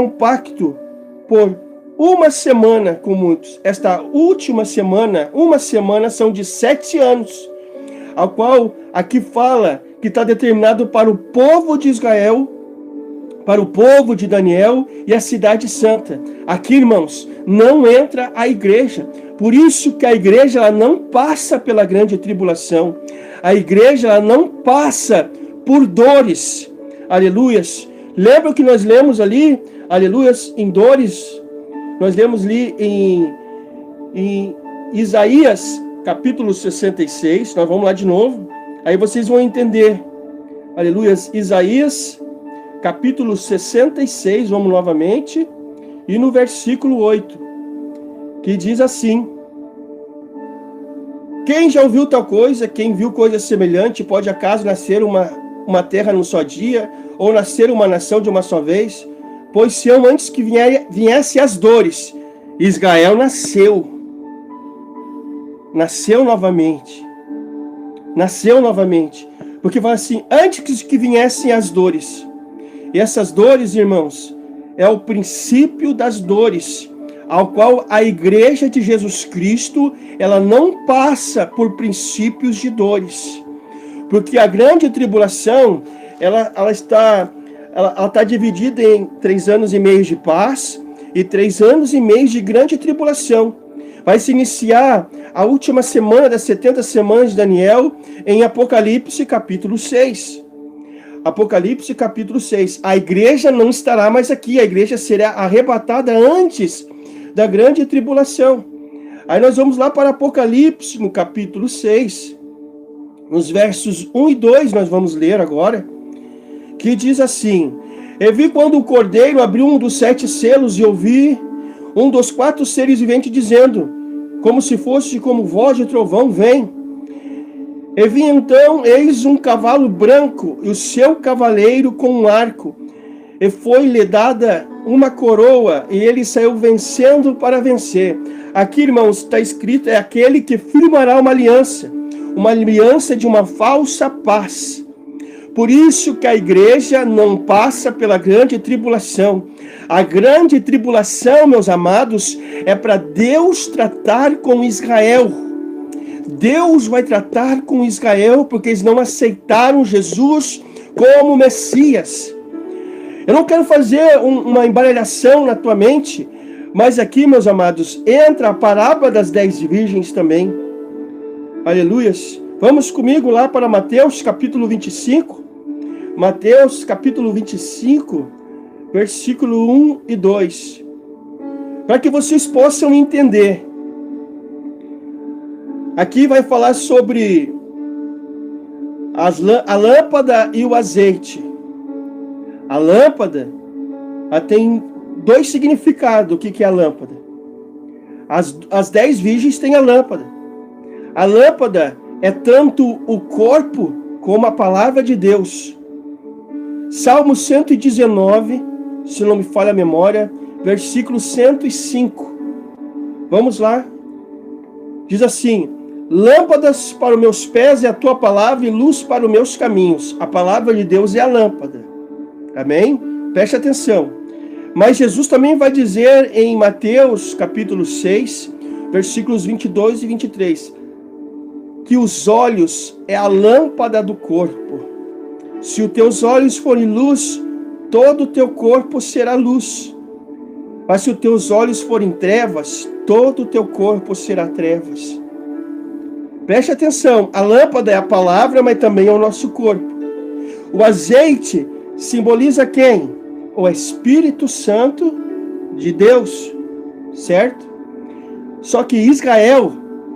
um pacto por uma semana com muitos. Esta última semana, uma semana são de 7 anos, ao qual aqui fala que está determinado para o povo de Israel, para o povo de Daniel e a cidade santa. Aqui, irmãos, não entra a igreja. Por isso que a igreja ela não passa pela grande tribulação. A igreja ela não passa por dores. Aleluias. Lembra que nós lemos ali, aleluias, em dores? Nós lemos ali em Isaías, capítulo 66. Nós vamos lá de novo. Aí vocês vão entender. Aleluias. Isaías, capítulo 66, vamos novamente. E no versículo 8, que diz assim: quem já ouviu tal coisa, quem viu coisa semelhante, pode acaso nascer uma terra num só dia, ou nascer uma nação de uma só vez? Pois Sião, antes que viesse as dores, Israel nasceu novamente, porque fala assim, antes que viessem as dores. E essas dores, irmãos, é o princípio das dores, ao qual a igreja de Jesus Cristo, ela não passa por princípios de dores. Porque a grande tribulação, ela está dividida em 3 anos e meio de paz e 3 anos e meio de grande tribulação. Vai se iniciar a última semana das 70 semanas de Daniel em Apocalipse capítulo 6. Apocalipse capítulo 6. A igreja não estará mais aqui, a igreja será arrebatada antes da grande tribulação. Aí nós vamos lá para Apocalipse, no capítulo 6, nos versos 1 e 2, nós vamos ler agora, que diz assim: eu vi quando o cordeiro abriu um dos 7 selos e ouvi um dos 4 seres viventes dizendo, como se fosse como voz de trovão, vem. E vi então, eis um cavalo branco, e o seu cavaleiro com um arco, e foi-lhe dada uma coroa, e ele saiu vencendo para vencer. Aqui, irmãos, está escrito, é aquele que firmará uma aliança de uma falsa paz. Por isso que a igreja não passa pela grande tribulação. A grande tribulação, meus amados, é para Deus tratar com Israel. Deus vai tratar com Israel porque eles não aceitaram Jesus como Messias. Eu não quero fazer uma embaralhação na tua mente, mas aqui, meus amados, entra a parábola das 10 virgens também. Aleluias. Vamos comigo lá para Mateus capítulo 25. Mateus capítulo 25, versículo 1 e 2. Para que vocês possam entender. Aqui vai falar sobre a lâmpada e o azeite. A lâmpada tem 2 significados. O que é a lâmpada? As 10 virgens têm a lâmpada. A lâmpada é tanto o corpo como a palavra de Deus. Salmo 119, se não me falha a memória, versículo 105. Vamos lá. Diz assim: lâmpadas para os meus pés é a tua palavra e luz para os meus caminhos. A palavra de Deus é a lâmpada. Amém? Preste atenção. Mas Jesus também vai dizer em Mateus capítulo 6, versículos 22 e 23, que os olhos é a lâmpada do corpo. Se os teus olhos forem luz, todo o teu corpo será luz. Mas se os teus olhos forem trevas, todo o teu corpo será trevas. Preste atenção, a lâmpada é a palavra, mas também é o nosso corpo. O azeite simboliza quem? O Espírito Santo de Deus, certo? Só que Israel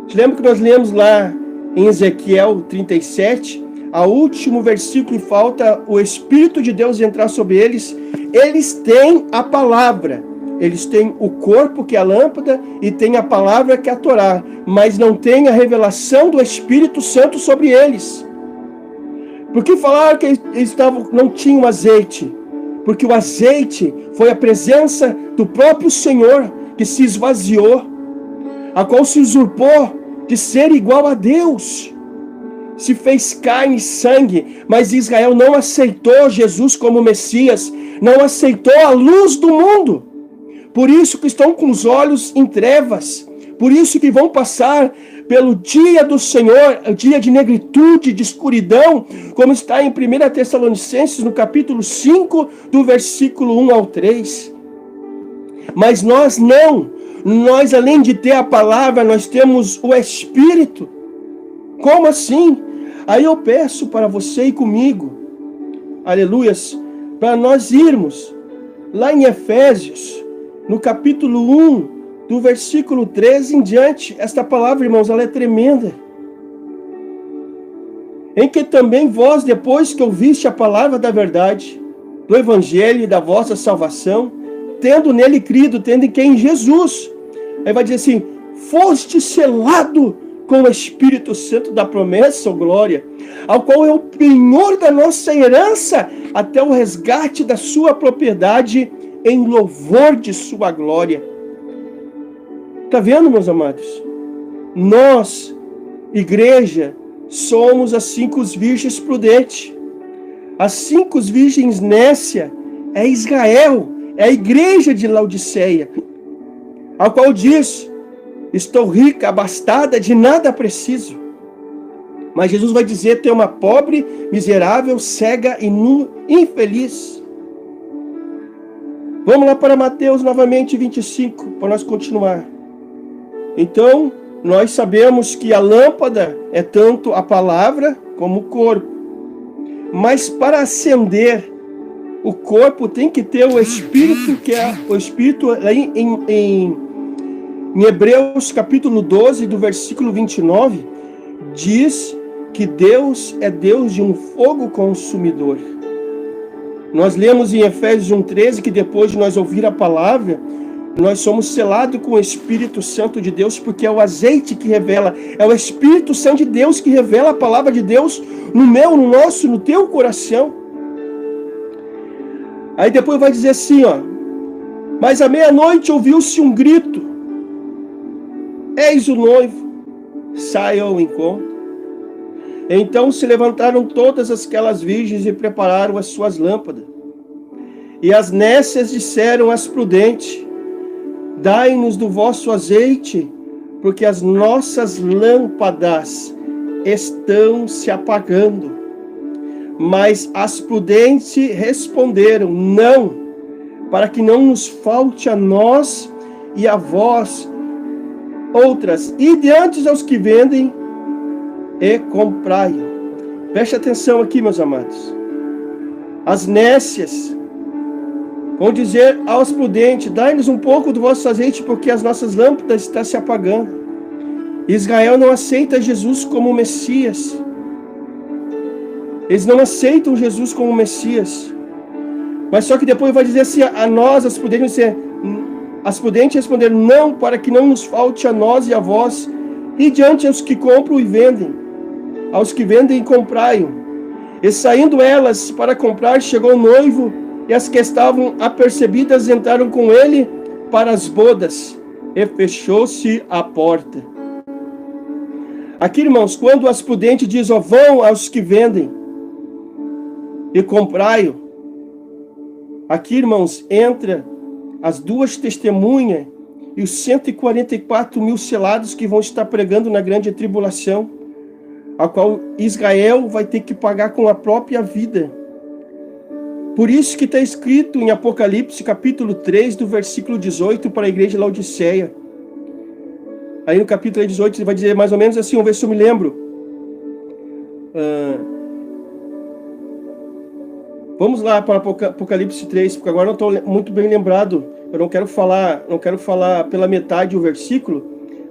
Te lembra que nós lemos lá em Ezequiel 37, o último versículo, falta o Espírito de Deus entrar sobre eles. Eles têm a palavra, eles têm o corpo, que é a lâmpada, e têm a palavra, que é a Torá, mas não tem a revelação do Espírito Santo sobre eles. Por que falaram que eles não tinham azeite? Porque o azeite foi a presença do próprio Senhor que se esvaziou, a qual se usurpou de ser igual a Deus, se fez carne e sangue, mas Israel não aceitou Jesus como Messias, não aceitou a luz do mundo. Por isso que estão com os olhos em trevas, por isso que vão passar pelo dia do Senhor, o dia de negritude, de escuridão, como está em 1 Tessalonicenses, no capítulo 5, do versículo 1 ao 3. Mas nós não, nós além de ter a palavra, nós temos o Espírito. Como assim? Aí eu peço para você e comigo, aleluias, para nós irmos lá em Efésios, no capítulo 1, do versículo 13 em diante. Esta palavra, irmãos, ela é tremenda. Em que também vós, depois que ouviste a palavra da verdade, do evangelho e da vossa salvação, tendo nele crido, tendo em quem? Jesus. Aí vai dizer assim, foste selado com o Espírito Santo da promessa, ó glória, ao qual é o penhor da nossa herança, até o resgate da sua propriedade, em louvor de sua glória. Está vendo, meus amados? Nós, igreja, somos as 5 virgens prudentes. As 5 virgens nécia é Israel, é a igreja de Laodiceia, a qual diz, estou rica, abastada, de nada preciso. Mas Jesus vai dizer, tem uma pobre, miserável, cega e infeliz. Vamos lá para Mateus novamente 25, para nós continuar. Então, nós sabemos que a lâmpada é tanto a palavra como o corpo. Mas para acender o corpo tem que ter o Espírito, que é o Espírito em Hebreus capítulo 12, do versículo 29, diz que Deus é Deus de um fogo consumidor. Nós lemos em Efésios 1,13 que depois de nós ouvir a palavra, nós somos selados com o Espírito Santo de Deus, porque é o azeite que revela, é o Espírito Santo de Deus que revela a palavra de Deus no meu, no nosso, no teu coração. Aí depois vai dizer assim, ó, mas à meia-noite ouviu-se um grito, eis o noivo, saia ao encontro. Então se levantaram todas aquelas virgens e prepararam as suas lâmpadas. E as nécias disseram às prudentes, dai-nos do vosso azeite, porque as nossas lâmpadas estão se apagando. Mas as prudentes responderam, não, para que não nos falte a nós e a vós outras. E diante aos que vendem e comprai. Preste atenção aqui, meus amados. As nécias vão dizer aos prudentes, dai-nos um pouco do vosso azeite, porque as nossas lâmpadas estão se apagando. Israel não aceita Jesus como Messias. Eles não aceitam Jesus como Messias. Mas só que depois vai dizer assim, a nós, as prudentes responderam, não, para que não nos falte a nós e a vós, e diante aos que compram e vendem, aos que vendem e comprai. E saindo elas para comprar, chegou o noivo, e as que estavam apercebidas entraram com ele para as bodas, e fechou-se a porta. Aqui, irmãos, quando as prudentes dizem, vão aos que vendem e comprai. Aqui, irmãos, entra as 2 testemunhas e os 144 mil selados que vão estar pregando na grande tribulação, a qual Israel vai ter que pagar com a própria vida. Por isso que está escrito em Apocalipse, capítulo 3, do versículo 18, para a igreja de Laodiceia. Aí no capítulo 18, ele vai dizer mais ou menos assim, vamos ver se eu me lembro. Vamos lá para Apocalipse 3, porque agora não estou muito bem lembrado. Eu não quero falar pela metade o versículo,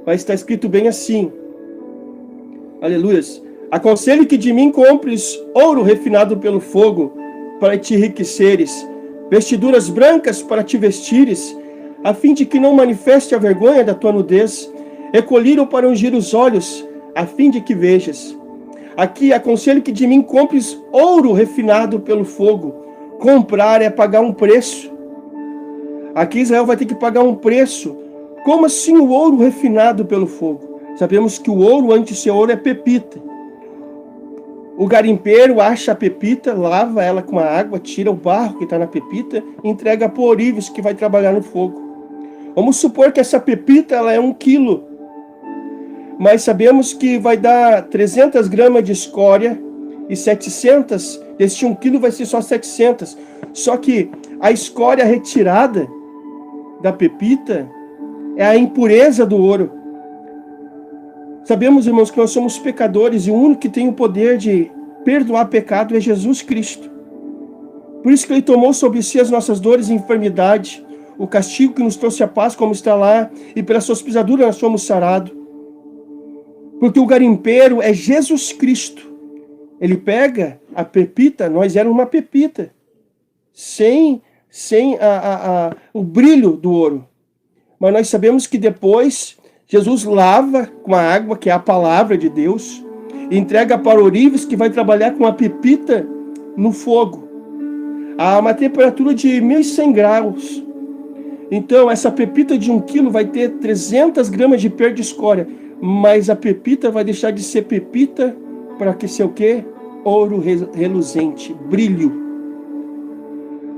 mas está escrito bem assim. Aleluias. Aconselho que de mim compres ouro refinado pelo fogo, para te enriqueceres, vestiduras brancas para te vestires, a fim de que não manifeste a vergonha da tua nudez, e colírio para ungir os olhos, a fim de que vejas. Aqui aconselho que de mim compres ouro refinado pelo fogo. Comprar é pagar um preço. Aqui Israel vai ter que pagar um preço. Como assim o ouro refinado pelo fogo? Sabemos que o ouro, antes de ser ouro, é pepita. O garimpeiro acha a pepita, lava ela com a água, tira o barro que está na pepita e entrega para o ourives que vai trabalhar no fogo. Vamos supor que essa pepita ela é 1 quilo, mas sabemos que vai dar 300 gramas de escória e 700, desse 1 quilo vai ser só 700. Só que a escória retirada da pepita é a impureza do ouro. Sabemos, irmãos, que nós somos pecadores e o único que tem o poder de perdoar pecado é Jesus Cristo. Por isso que Ele tomou sobre si as nossas dores e enfermidade, o castigo que nos trouxe a paz, como está lá, e pelas suas pisaduras nós fomos sarados. Porque o garimpeiro é Jesus Cristo. Ele pega a pepita, nós éramos uma pepita, sem o brilho do ouro. Mas nós sabemos que depois Jesus lava com a água, que é a palavra de Deus, e entrega para ourives que vai trabalhar com a pepita no fogo, a uma temperatura de 1.100 graus. Então, essa pepita de 1 quilo vai ter 300 gramas de perda de escória, mas a pepita vai deixar de ser pepita para que ser o quê? Ouro reluzente, brilho.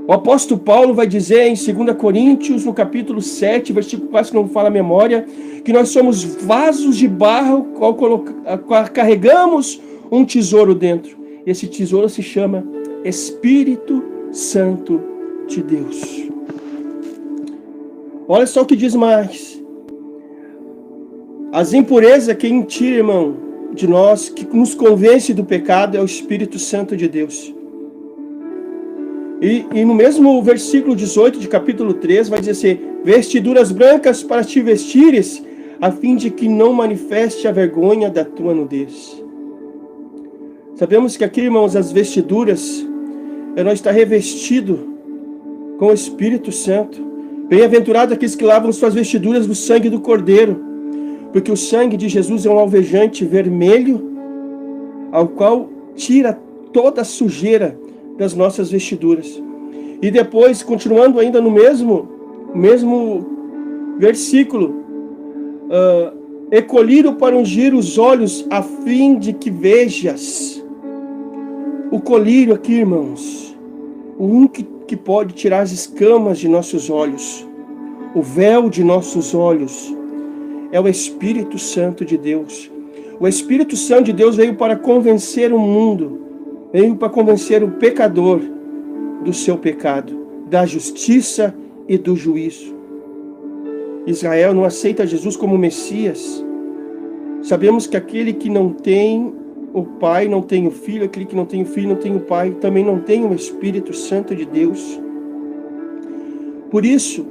O apóstolo Paulo vai dizer em 2 Coríntios, no capítulo 7, versículo 4, que não fala a memória, que nós somos vasos de barro, qual carregamos um tesouro dentro. Esse tesouro se chama Espírito Santo de Deus. Olha só o que diz mais. As impurezas que tira, irmão, de nós, que nos convence do pecado, é o Espírito Santo de Deus. E no mesmo versículo 18 de capítulo 3 vai dizer assim: vestiduras brancas para te vestires, a fim de que não manifeste a vergonha da tua nudez. Sabemos que aqui, irmãos, as vestiduras é nós estar revestido com o Espírito Santo. Bem-aventurado aqueles que lavam suas vestiduras no sangue do Cordeiro, porque o sangue de Jesus é um alvejante vermelho, ao qual tira toda a sujeira das nossas vestiduras. E depois, continuando ainda no mesmo versículo, e colírio para ungir os olhos, a fim de que vejas. O colírio aqui, irmãos, o único que pode tirar as escamas de nossos olhos, o véu de nossos olhos, é o Espírito Santo de Deus. O Espírito Santo de Deus veio para convencer o mundo, veio para convencer o pecador do seu pecado, da justiça e do juízo. Israel não aceita Jesus como Messias. Sabemos que aquele que não tem o Pai não tem o Filho, aquele que não tem o Filho não tem o Pai, também não tem o Espírito Santo de Deus. Por isso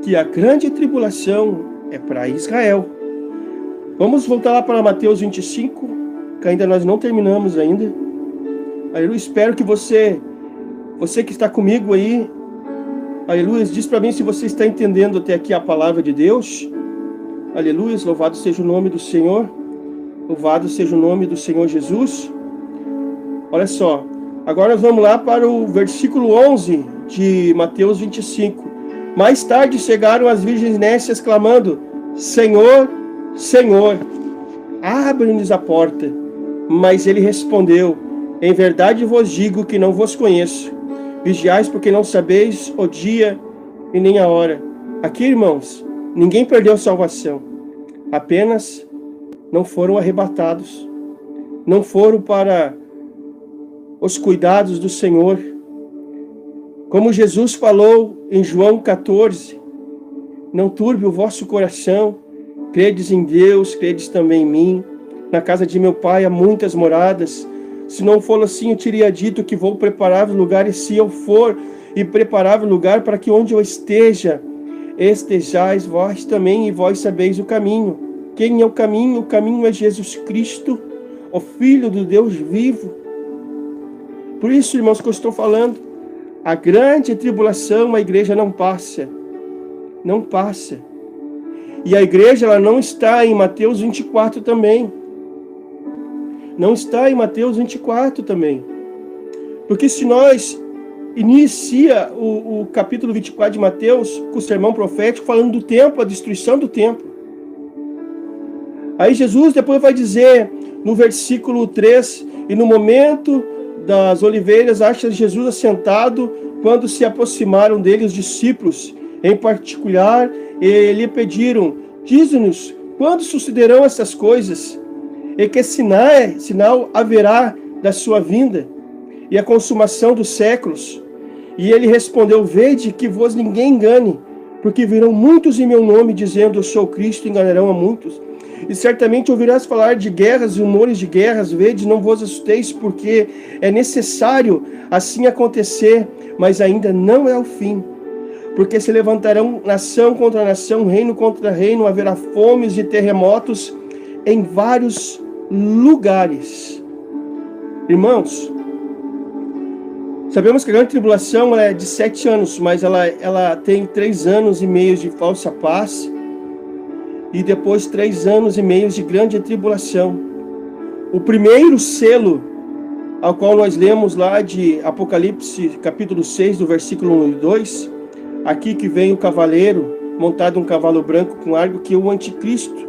que a grande tribulação é para Israel. Vamos voltar lá para Mateus 25, que ainda nós não terminamos ainda. Aleluia, espero que você que está comigo aí, aleluia, diz para mim se você está entendendo até aqui a palavra de Deus. Aleluia, louvado seja o nome do Senhor, louvado seja o nome do Senhor Jesus. Olha só, agora nós vamos lá para o versículo 11 de Mateus 25. Mais tarde chegaram as virgens nécias clamando: Senhor, Senhor, abre-nos a porta. Mas ele respondeu: em verdade vos digo que não vos conheço. Vigiais, porque não sabeis o dia e nem a hora. Aqui, irmãos, ninguém perdeu salvação. Apenas não foram arrebatados. Não foram para os cuidados do Senhor. Como Jesus falou em João 14, não turbe o vosso coração. Credes em Deus, credes também em mim. Na casa de meu Pai há muitas moradas. Se não for assim, eu teria dito que vou preparar o lugar, e se eu for e preparar o lugar para que onde eu esteja, estejais vós também, e vós sabeis o caminho. Quem é o caminho? O caminho é Jesus Cristo, o Filho do Deus vivo. Por isso, irmãos, que eu estou falando, a grande tribulação a igreja não passa. Não passa. E a igreja, ela não está em Mateus 24 também. Não está em Mateus 24 também. Porque se nós inicia o capítulo 24 de Mateus com o sermão profético falando do templo, a destruição do templo. Aí Jesus depois vai dizer no versículo 3, e no momento das oliveiras acha Jesus assentado quando se aproximaram dele os discípulos. Em particular, lhe pediram, dize-nos, quando sucederão essas coisas? E que sinal haverá da sua vinda e a consumação dos séculos? E ele respondeu, vede que vos ninguém engane, porque virão muitos em meu nome, dizendo, eu sou Cristo, enganarão a muitos. E certamente ouvirás falar de guerras e rumores de guerras, vede, não vos assusteis, porque é necessário assim acontecer, mas ainda não é o fim. Porque se levantarão nação contra nação, reino contra reino, haverá fomes e terremotos em vários lugares. Irmãos, sabemos que a grande tribulação é de 7 anos, mas ela tem 3 anos e meio de falsa paz e depois 3 anos e meio de grande tribulação. O primeiro selo, ao qual nós lemos lá de Apocalipse, capítulo 6, do versículo 1 e 2, aqui que vem o cavaleiro, montado um cavalo branco com arco, que é o anticristo,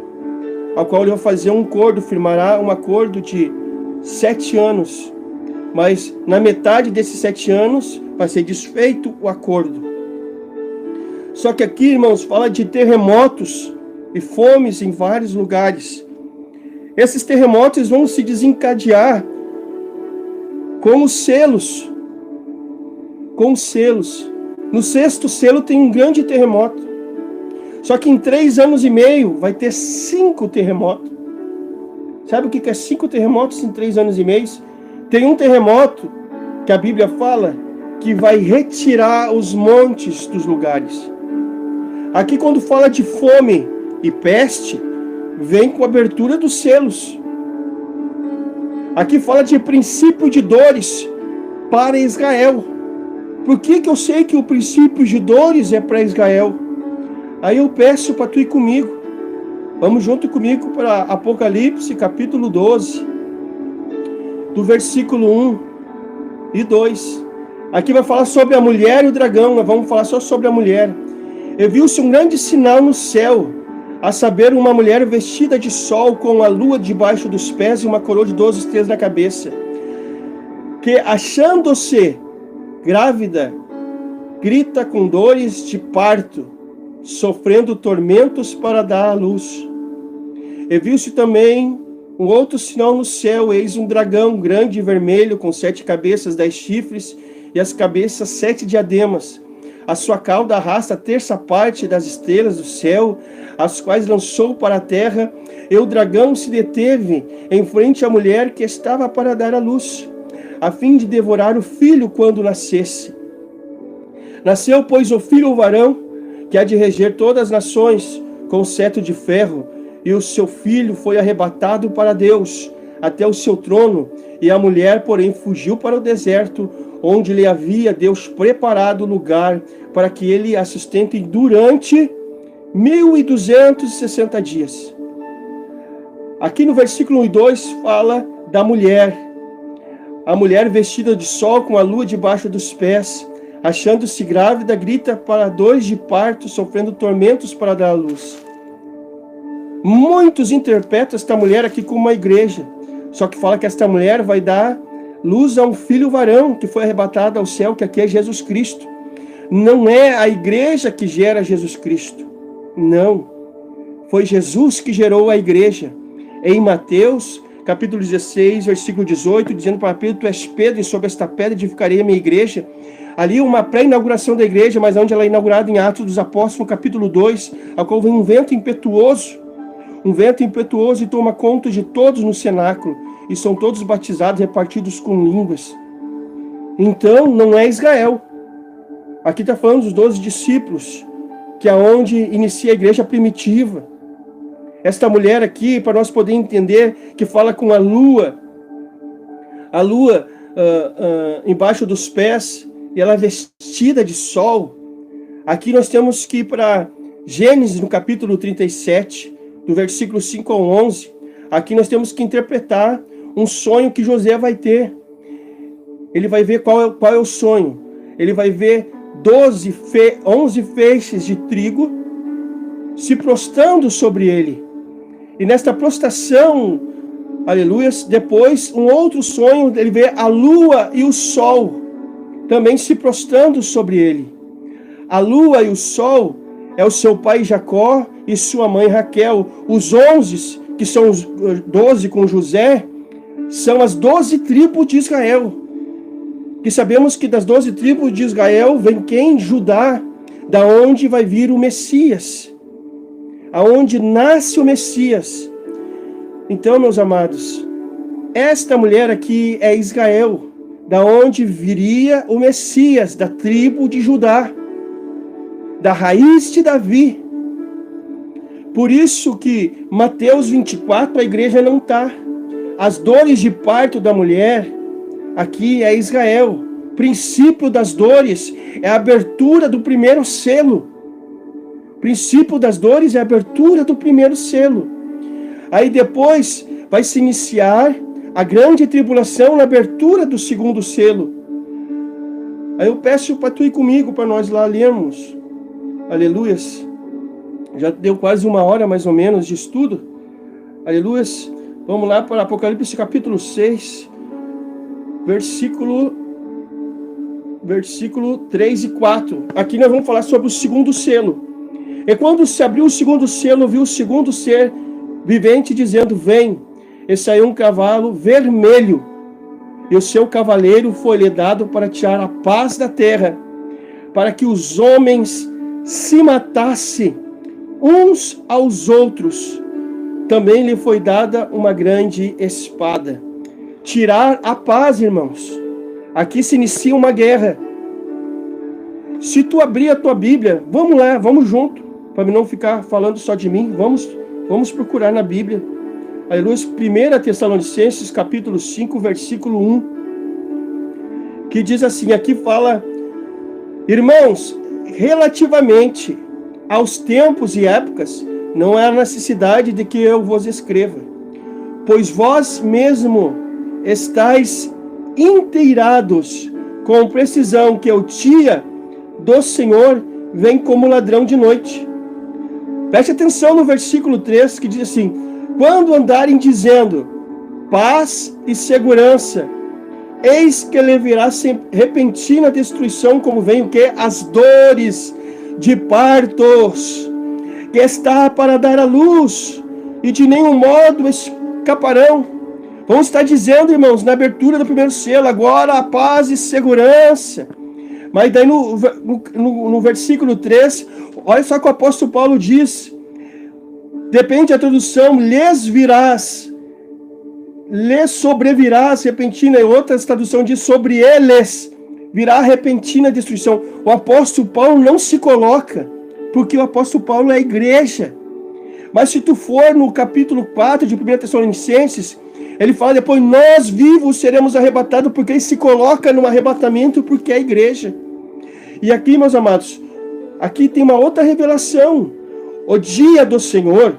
ao qual ele vai fazer um acordo, firmará um acordo de 7 anos. Mas na metade desses 7 anos vai ser desfeito o acordo. Só que aqui, irmãos, fala de terremotos e fomes em vários lugares. Esses terremotos vão se desencadear com os selos. Com os selos. No 6º selo tem um grande terremoto. Só que em 3 anos e meio vai ter 5 terremotos. Sabe o que é 5 terremotos em 3 anos e meio? Tem um terremoto que a Bíblia fala que vai retirar os montes dos lugares. Aqui quando fala de fome e peste, vem com a abertura dos selos. Aqui fala de princípio de dores para Israel. Por que eu sei que o princípio de dores é para Israel? Aí eu peço para tu ir comigo. Vamos junto comigo para Apocalipse capítulo 12. Do versículo 1 e 2. Aqui vai falar sobre a mulher e o dragão. Nós vamos falar só sobre a mulher. E viu-se um grande sinal no céu, a saber, uma mulher vestida de sol, com a lua debaixo dos pés e uma coroa de 12 estrelas na cabeça, que, achando-se grávida, grita com dores de parto, sofrendo tormentos para dar à luz. E viu-se também um outro sinal no céu, eis um dragão grande e vermelho, com 7 cabeças, 10 chifres, e as cabeças 7 diademas. A sua cauda arrasta a terça parte das estrelas do céu, as quais lançou para a terra, e o dragão se deteve em frente à mulher que estava para dar à luz, a fim de devorar o filho quando nascesse. Nasceu, pois, o filho o varão, que há de reger todas as nações, com cetro de ferro, e o seu filho foi arrebatado para Deus, até o seu trono, e a mulher, porém, fugiu para o deserto, onde lhe havia Deus preparado lugar, para que ele a sustente durante 1260 dias. Aqui no versículo 1 e 2 fala da mulher. A mulher vestida de sol, com a lua debaixo dos pés, achando-se grávida, grita para dores de parto, sofrendo tormentos para dar à luz. Muitos interpretam esta mulher aqui como uma igreja. Só que fala que esta mulher vai dar luz a um filho varão que foi arrebatado ao céu, que aqui é Jesus Cristo. Não é a igreja que gera Jesus Cristo. Não. Foi Jesus que gerou a igreja. Em Mateus, capítulo 16, versículo 18, dizendo para Pedro, tu és Pedro, e sobre esta pedra edificarei a minha igreja. Ali uma pré-inauguração da igreja, mas onde ela é inaugurada em Atos dos Apóstolos, no capítulo 2, a qual vem um vento impetuoso e toma conta de todos no cenáculo, e são todos batizados, repartidos com línguas. Então, não é Israel. Aqui está falando dos 12 discípulos, que é onde inicia a igreja primitiva. Esta mulher aqui, para nós poder entender, que fala com a lua embaixo dos pés, e ela é vestida de sol. Aqui nós temos que ir para Gênesis, no capítulo 37, do versículo 5 ao 11. Aqui nós temos que interpretar um sonho que José vai ter. Ele vai ver qual é o sonho. Ele vai ver 11 feixes de trigo se prostrando sobre ele. E nesta prostração, aleluia, depois um outro sonho, ele vê a lua e o sol também se prostrando sobre ele. A lua e o sol é o seu pai Jacó e sua mãe Raquel. Os 11, que são os 12 com José, são as 12 tribos de Israel. Que sabemos que das 12 tribos de Israel vem quem? Judá, da onde vai vir o Messias. Aonde nasce o Messias. Então, meus amados, esta mulher aqui é Israel, da onde viria o Messias, da tribo de Judá, da raiz de Davi. Por isso que Mateus 24, a igreja não está. As dores de parto da mulher, aqui é Israel. Princípio das dores é a abertura do primeiro selo. Princípio das dores é a abertura do primeiro selo. Aí depois vai se iniciar a grande tribulação na abertura do segundo selo. Aí eu peço para tu ir comigo, para nós lá lermos. Aleluias. Já deu quase 1 hora mais ou menos de estudo. Aleluias. Vamos lá para Apocalipse capítulo 6, versículo 3 e 4. Aqui nós vamos falar sobre o segundo selo. E quando se abriu o segundo selo, viu o segundo ser vivente dizendo: vem. E saiu um cavalo vermelho, e o seu cavaleiro foi-lhe dado para tirar a paz da terra, para que os homens se matassem uns aos outros. Também lhe foi dada uma grande espada. Tirar a paz, irmãos. Aqui se inicia uma guerra. Se tu abrir a tua Bíblia, vamos lá, vamos junto, para não ficar falando só de mim. Vamos procurar na Bíblia. Aleluia. 1 Tessalonicenses, capítulo 5, versículo 1. Que diz assim, aqui fala: irmãos, relativamente aos tempos e épocas, não há necessidade de que eu vos escreva, pois vós mesmo estáis inteirados com precisão que o dia do Senhor vem como ladrão de noite. Preste atenção no versículo 3, que diz assim: quando andarem dizendo paz e segurança, eis que lhe virá repentina destruição, como vem o que? As dores de partos, que está para dar à luz, e de nenhum modo escaparão. Vamos estar dizendo, irmãos, na abertura do primeiro selo, agora a paz e segurança. Mas daí no versículo 3, olha só o que o apóstolo Paulo diz. Depende da tradução, lhes sobrevirás repentina, e outras traduções diz sobre eles virá repentina destruição. O apóstolo Paulo não se coloca, porque o apóstolo Paulo é a igreja. Mas se tu for no capítulo 4 de 1 Tessalonicenses, ele fala depois: nós vivos seremos arrebatados, porque ele se coloca no arrebatamento, porque é a igreja. E aqui, meus amados, aqui tem uma outra revelação. O dia do Senhor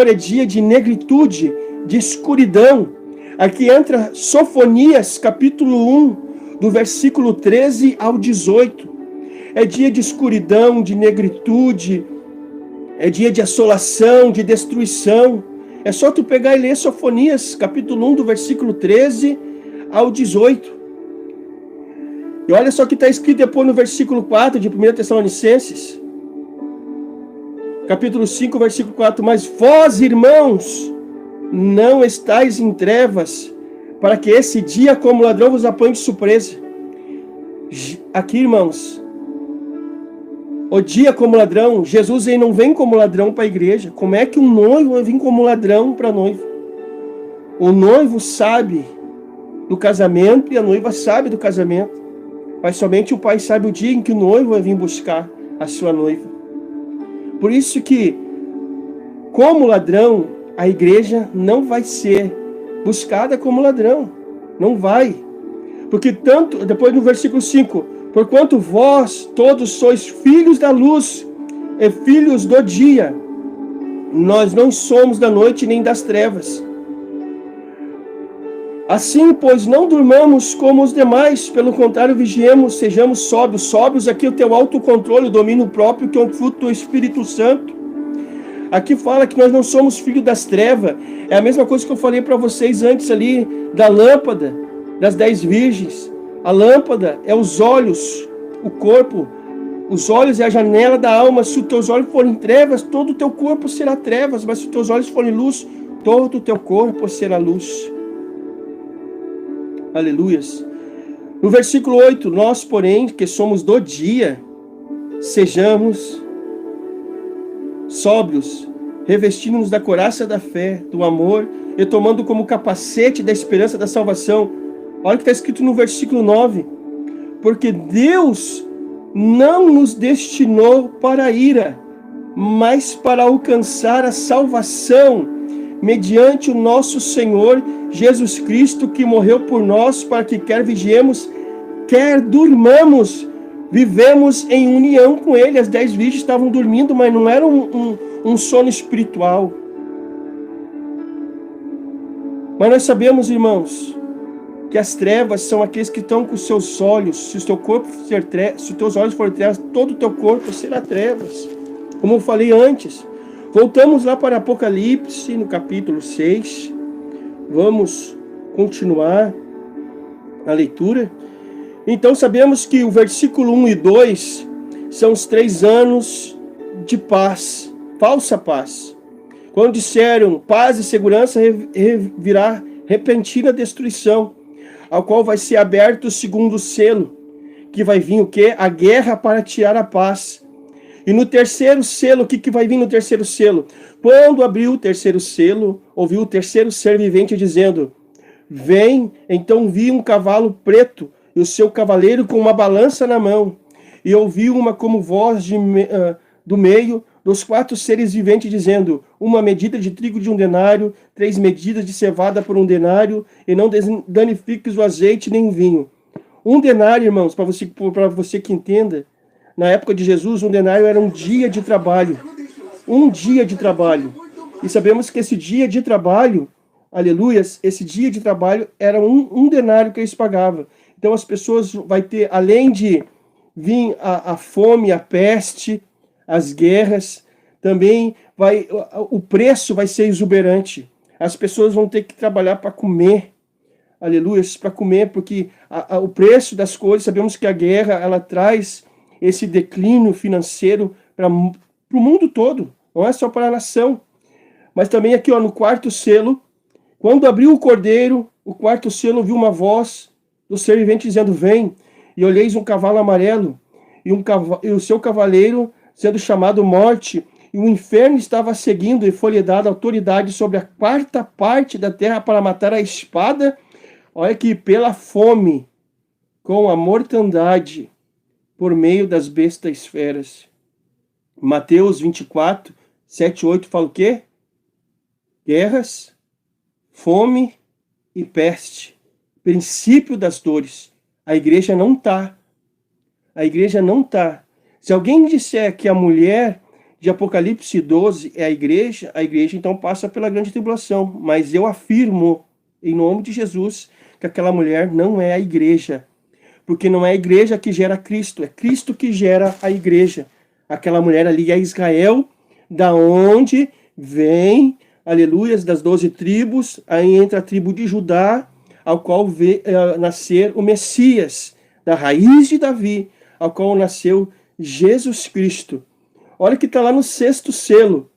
é dia de negritude, de escuridão. Aqui entra Sofonias, capítulo 1, do versículo 13 ao 18. É dia de escuridão, de negritude, é dia de assolação, de destruição. É só tu pegar e ler Sofonias, capítulo 1, do versículo 13 ao 18. E olha só o que está escrito depois no versículo 4 de 1 Tessalonicenses. Capítulo 5, versículo 4. Mas vós, irmãos, não estáis em trevas, para que esse dia como ladrão vos apanhe de surpresa. Aqui, irmãos, o dia como ladrão, Jesus aí não vem como ladrão para a igreja. Como é que um noivo vai vir como ladrão para a noiva? O noivo sabe do casamento e a noiva sabe do casamento. Mas somente o pai sabe o dia em que o noivo vai vir buscar a sua noiva. Por isso que como ladrão, a igreja não vai ser buscada como ladrão. Não vai. Porque tanto, depois no versículo 5, porquanto vós todos sois filhos da luz e filhos do dia, nós não somos da noite nem das trevas. Assim, pois, não durmamos como os demais, pelo contrário, vigiemos, sejamos sóbrios. Sóbrios aqui o teu autocontrole, o domínio próprio, que é um fruto do Espírito Santo. Aqui fala que nós não somos filhos das trevas. É a mesma coisa que eu falei para vocês antes ali, da lâmpada, das 10 virgens. A lâmpada é os olhos, o corpo. Os olhos é a janela da alma. Se os teus olhos forem trevas, todo o teu corpo será trevas. Mas se os teus olhos forem luz, todo o teu corpo será luz. Aleluias. No versículo 8, nós, porém, que somos do dia, sejamos sóbrios, revestindo-nos da couraça da fé, do amor, e tomando como capacete da esperança da salvação. Olha o que está escrito no versículo 9. Porque Deus não nos destinou para a ira, mas para alcançar a salvação, mediante o nosso Senhor Jesus Cristo, que morreu por nós, para que quer vigiemos, quer durmamos, vivemos em união com Ele. As 10 virgens estavam dormindo, mas não era um sono espiritual. Mas nós sabemos, irmãos, que as trevas são aqueles que estão com os seus olhos. Se o teu corpo for trevas, se os teus olhos forem trevas, todo o teu corpo será trevas. Como eu falei antes. Voltamos lá para Apocalipse, no capítulo 6. Vamos continuar a leitura. Então sabemos que o versículo 1 e 2 são os 3 anos de paz, falsa paz. Quando disseram paz e segurança, virá repentina destruição, ao qual vai ser aberto o segundo selo, que vai vir o quê? A guerra para tirar a paz. E no terceiro selo, o que vai vir no terceiro selo? Quando abriu o terceiro selo, ouviu o terceiro ser vivente dizendo, vem, então vi um cavalo preto, e o seu cavaleiro com uma balança na mão. E ouvi uma como voz do meio dos 4 seres viventes dizendo, uma medida de trigo de 1 denário, 3 medidas de cevada por 1 denário, e não danifiques o azeite nem o vinho. 1 denário, irmãos, para você que entenda, na época de Jesus, 1 denário era um dia de trabalho. Um dia de trabalho. E sabemos que esse dia de trabalho, aleluias, esse dia de trabalho era um denário que eles pagavam. Então as pessoas vai ter, além de vir a fome, a peste, as guerras, também o preço vai ser exuberante. As pessoas vão ter que trabalhar para comer. Aleluias, para comer, porque o preço das coisas, sabemos que a guerra, ela traz esse declínio financeiro para o mundo todo, não é só para a nação. Mas também aqui, ó, no 4º selo, quando abriu o cordeiro, o 4º selo, viu uma voz do ser vivente dizendo, vem, e olheis um cavalo amarelo, e o seu cavaleiro sendo chamado Morte, e o inferno estava seguindo, e foi-lhe dada autoridade sobre a 4ª parte da terra para matar a espada, olha que pela fome, com a mortandade, por meio das bestas feras. Mateus 24, 7 e 8 fala o quê? Guerras, fome e peste. Princípio das dores. A igreja não está. A igreja não está. Se alguém disser que a mulher de Apocalipse 12 é a igreja então passa pela grande tribulação. Mas eu afirmo, em nome de Jesus, que aquela mulher não é a igreja. Porque não é a igreja que gera Cristo, é Cristo que gera a igreja. Aquela mulher ali é Israel, da onde vem, aleluias, das 12 tribos, aí entra a tribo de Judá, ao qual nascer o Messias, da raiz de Davi, ao qual nasceu Jesus Cristo. Olha que está lá no 6º selo.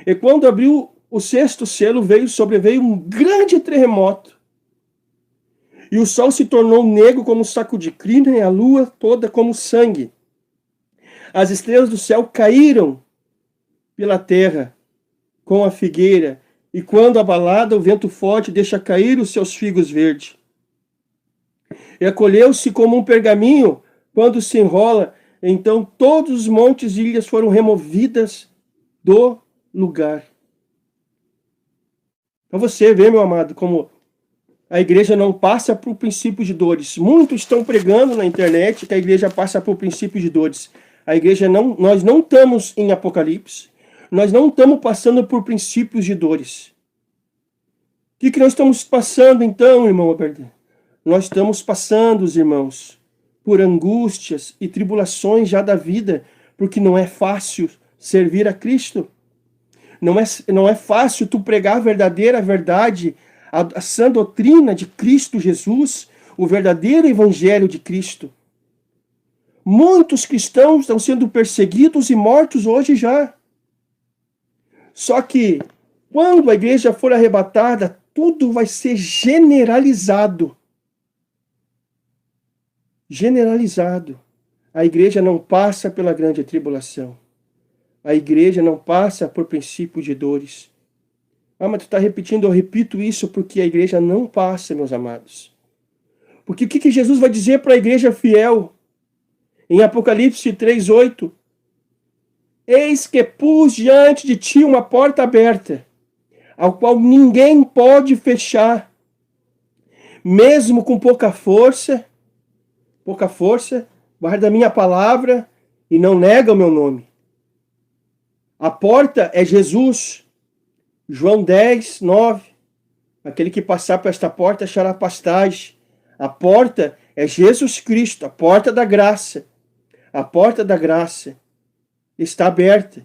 E quando abriu o 6º selo, sobreveio um grande terremoto. E o sol se tornou negro como um saco de crina, e a lua toda como sangue. As estrelas do céu caíram pela terra com a figueira, e quando abalada, o vento forte deixa cair os seus figos verdes. E acolheu-se como um pergaminho, quando se enrola, então todos os montes e ilhas foram removidas do lugar. Para você ver, meu amado, como a igreja não passa por princípio de dores. Muitos estão pregando na internet que a igreja passa por princípio de dores. A igreja não, nós não estamos em Apocalipse. Nós não estamos passando por princípios de dores. O que nós estamos passando então, irmão Alberto? Nós estamos passando, os irmãos, por angústias e tribulações já da vida, porque não é fácil servir a Cristo. Não é fácil tu pregar a verdadeira verdade, a sã doutrina de Cristo Jesus, o verdadeiro evangelho de Cristo. Muitos cristãos estão sendo perseguidos e mortos hoje já. Só que, quando a igreja for arrebatada, tudo vai ser generalizado. Generalizado. A igreja não passa pela grande tribulação. A igreja não passa por princípio de dores. Ah, mas tu está repetindo, eu repito isso porque a igreja não passa, meus amados. Porque o que Jesus vai dizer para a igreja fiel? Em Apocalipse 3:8. Eis que pus diante de ti uma porta aberta, ao qual ninguém pode fechar. Mesmo com pouca força, guarda a minha palavra e não nega o meu nome. A porta é Jesus. João 10:9. Aquele que passar por esta porta achará pastagem. A porta é Jesus Cristo, a porta da graça. A porta da graça está aberta.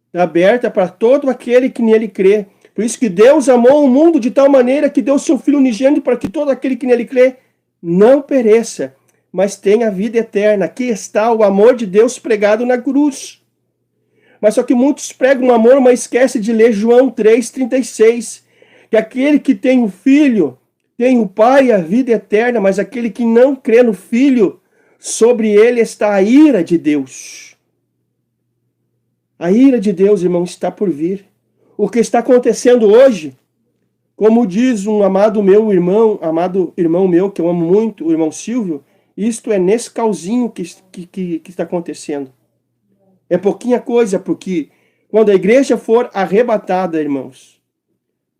Está aberta para todo aquele que nele crê. Por isso que Deus amou o mundo de tal maneira que deu seu Filho unigênito para que todo aquele que nele crê não pereça, mas tenha vida eterna. Aqui está o amor de Deus pregado na cruz. Mas só que muitos pregam o amor, mas esquecem de ler João 3:36. Que aquele que tem o Filho, tem o Pai e a vida eterna, mas aquele que não crê no Filho, sobre ele está a ira de Deus. A ira de Deus, irmão, está por vir. O que está acontecendo hoje, como diz um amado irmão meu, que eu amo muito, o irmão Silvio, isto é Nescauzinho que está acontecendo. É pouquinha coisa, porque quando a igreja for arrebatada, irmãos,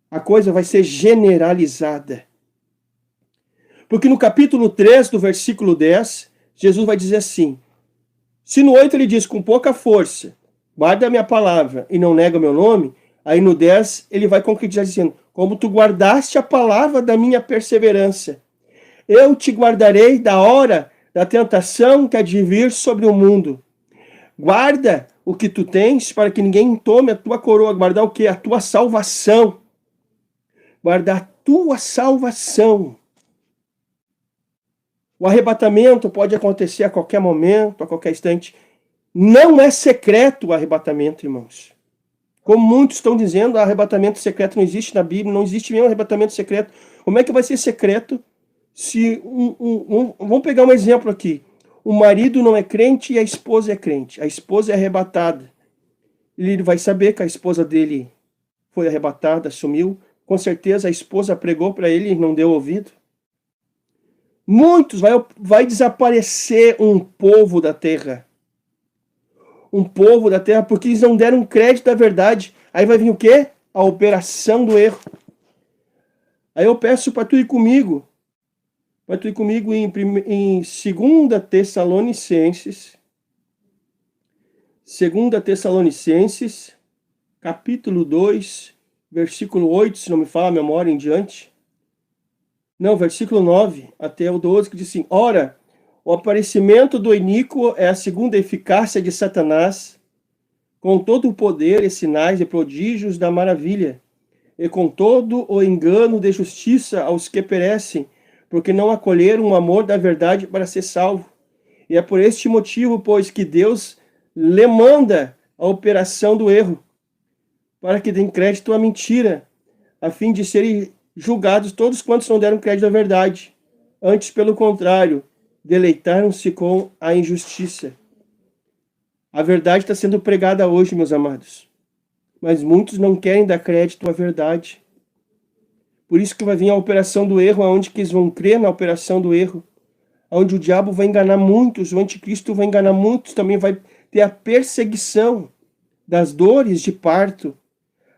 a coisa vai ser generalizada. Porque no capítulo 3, do versículo 10, Jesus vai dizer assim, se no 8 ele diz, com pouca força, guarda a minha palavra e não nega o meu nome, aí no 10 ele vai concretizar dizendo, como tu guardaste a palavra da minha perseverança, eu te guardarei da hora da tentação que há de vir sobre o mundo. Guarda o que tu tens para que ninguém tome a tua coroa. Guardar o quê? A tua salvação. Guardar a tua salvação. O arrebatamento pode acontecer a qualquer momento, a qualquer instante. Não é secreto o arrebatamento, irmãos. Como muitos estão dizendo, arrebatamento secreto não existe na Bíblia, não existe nenhum arrebatamento secreto. Como é que vai ser secreto se... Vamos pegar um exemplo aqui. O marido não é crente e a esposa é crente. A esposa é arrebatada. Ele vai saber que a esposa dele foi arrebatada, sumiu. Com certeza a esposa pregou para ele e não deu ouvido. Muitos, vai desaparecer um povo da terra. Um povo da terra porque eles não deram crédito à verdade. Aí vai vir o quê? A operação do erro. Aí eu peço para tu ir comigo. Vai tu ir comigo em 2 Tessalonicenses. 2 Tessalonicenses, capítulo 2, versículo 8, se não me fala a memória em diante. Não, versículo 9 até o 12, que diz assim, ora, o aparecimento do iníquo é a segunda eficácia de Satanás, com todo o poder e sinais e prodígios da maravilha, e com todo o engano de justiça aos que perecem, porque não acolheram o amor da verdade para ser salvo. E é por este motivo, pois, que Deus lhe manda a operação do erro, para que deem crédito à mentira, a fim de serem julgados todos quantos não deram crédito à verdade. Antes, pelo contrário, deleitaram-se com a injustiça. A verdade está sendo pregada hoje, meus amados. Mas muitos não querem dar crédito à verdade. Por isso que vai vir a operação do erro, onde que eles vão crer na operação do erro. Onde o diabo vai enganar muitos, o anticristo vai enganar muitos, também vai ter a perseguição das dores de parto.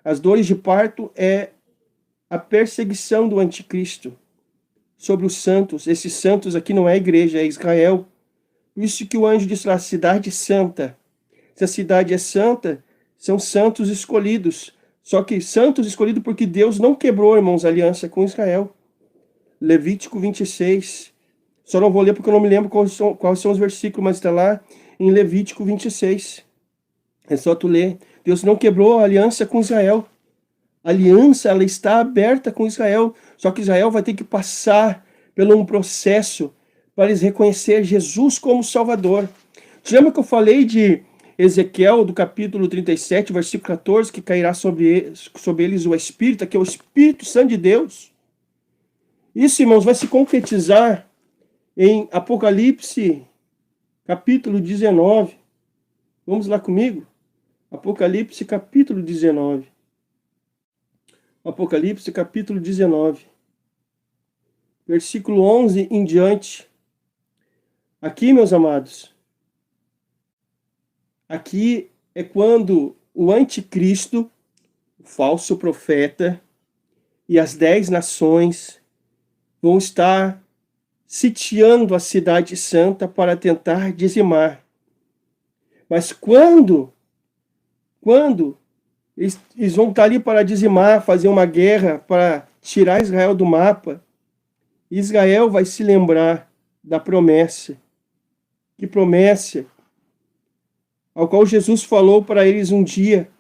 As dores de parto é a perseguição do anticristo sobre os santos. Esses santos aqui não é a igreja, é Israel. Por isso que o anjo disse lá, cidade santa. Se a cidade é santa, são santos escolhidos. Só que santos escolhidos porque Deus não quebrou, irmãos, a aliança com Israel. Levítico 26. Só não vou ler porque eu não me lembro quais são os versículos, mas está lá em Levítico 26. É só tu ler. Deus não quebrou a aliança com Israel. A aliança, ela está aberta com Israel. Só que Israel vai ter que passar por um processo para eles reconhecer Jesus como Salvador. Te lembra que eu falei de Ezequiel, do capítulo 37, versículo 14, que cairá sobre eles o Espírito, que é o Espírito Santo de Deus? Isso, irmãos, vai se concretizar em Apocalipse, capítulo 19. Vamos lá comigo? Apocalipse, capítulo 19. Apocalipse, capítulo 19. Versículo 11 em diante. Aqui, meus amados, aqui é quando o anticristo, o falso profeta e as 10 nações vão estar sitiando a cidade santa para tentar dizimar. Mas quando eles vão estar ali para dizimar, fazer uma guerra para tirar Israel do mapa, Israel vai se lembrar da promessa. Que promessa? Ao qual Jesus falou para eles um dia,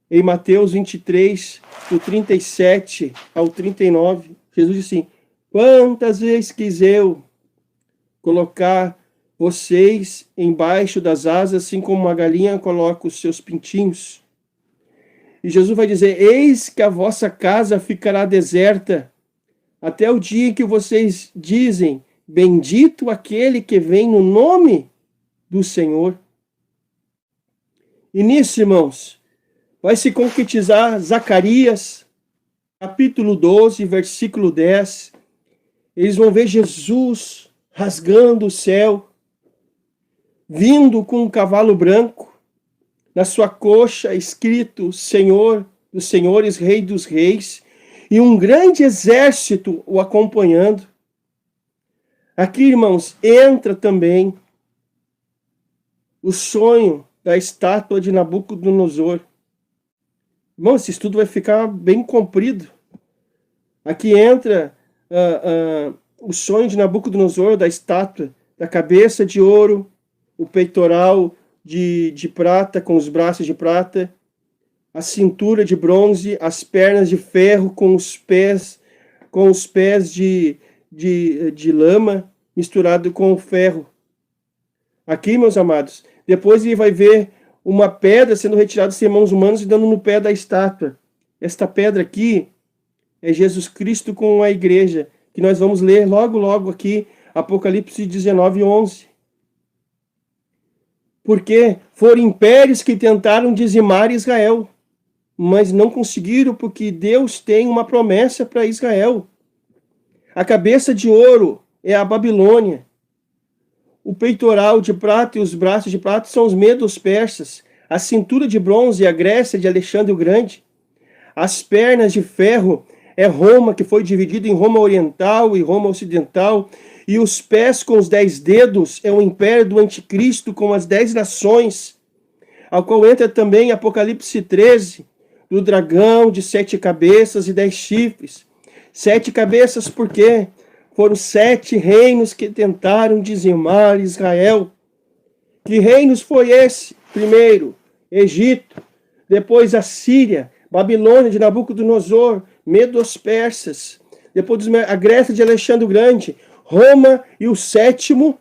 em Mateus 23, do 37 ao 39. Jesus disse assim, quantas vezes quis eu colocar vocês embaixo das asas, assim como uma galinha coloca os seus pintinhos? E Jesus vai dizer, eis que a vossa casa ficará deserta, até o dia em que vocês dizem, bendito aquele que vem no nome do Senhor. E nisso, irmãos, vai se concretizar Zacarias, capítulo 12, versículo 10. Eles vão ver Jesus rasgando o céu, vindo com um cavalo branco, na sua coxa escrito Senhor dos Senhores, Rei dos Reis, e um grande exército o acompanhando. Aqui, irmãos, entra também o sonho da estátua de Nabucodonosor. Irmão, esse estudo vai ficar bem comprido. Aqui entra o sonho de Nabucodonosor, da estátua, da cabeça de ouro, o peitoral de prata, com os braços de prata, a cintura de bronze, as pernas de ferro, com os pés de lama, misturado com o ferro. Aqui, meus amados, depois ele vai ver uma pedra sendo retirada dos mãos humanos e dando no pé da estátua. Esta pedra aqui é Jesus Cristo com a igreja, que nós vamos ler logo aqui, Apocalipse 19, 11. Porque foram impérios que tentaram dizimar Israel, mas não conseguiram, porque Deus tem uma promessa para Israel. A cabeça de ouro é a Babilônia. O peitoral de prata e os braços de prata são os medos persas. A cintura de bronze é a Grécia de Alexandre o Grande. As pernas de ferro é Roma, que foi dividida em Roma Oriental e Roma Ocidental. E os pés com os 10 dedos é o império do anticristo com as 10 nações, ao qual entra também Apocalipse 13, do dragão de 7 cabeças e 10 chifres. 7 cabeças por quê? Foram 7 reinos que tentaram dizimar Israel. Que reinos foi esse? Primeiro, Egito, depois a Síria, Babilônia de Nabucodonosor, Medos persas, depois a Grécia de Alexandre o Grande, Roma, e o sétimo,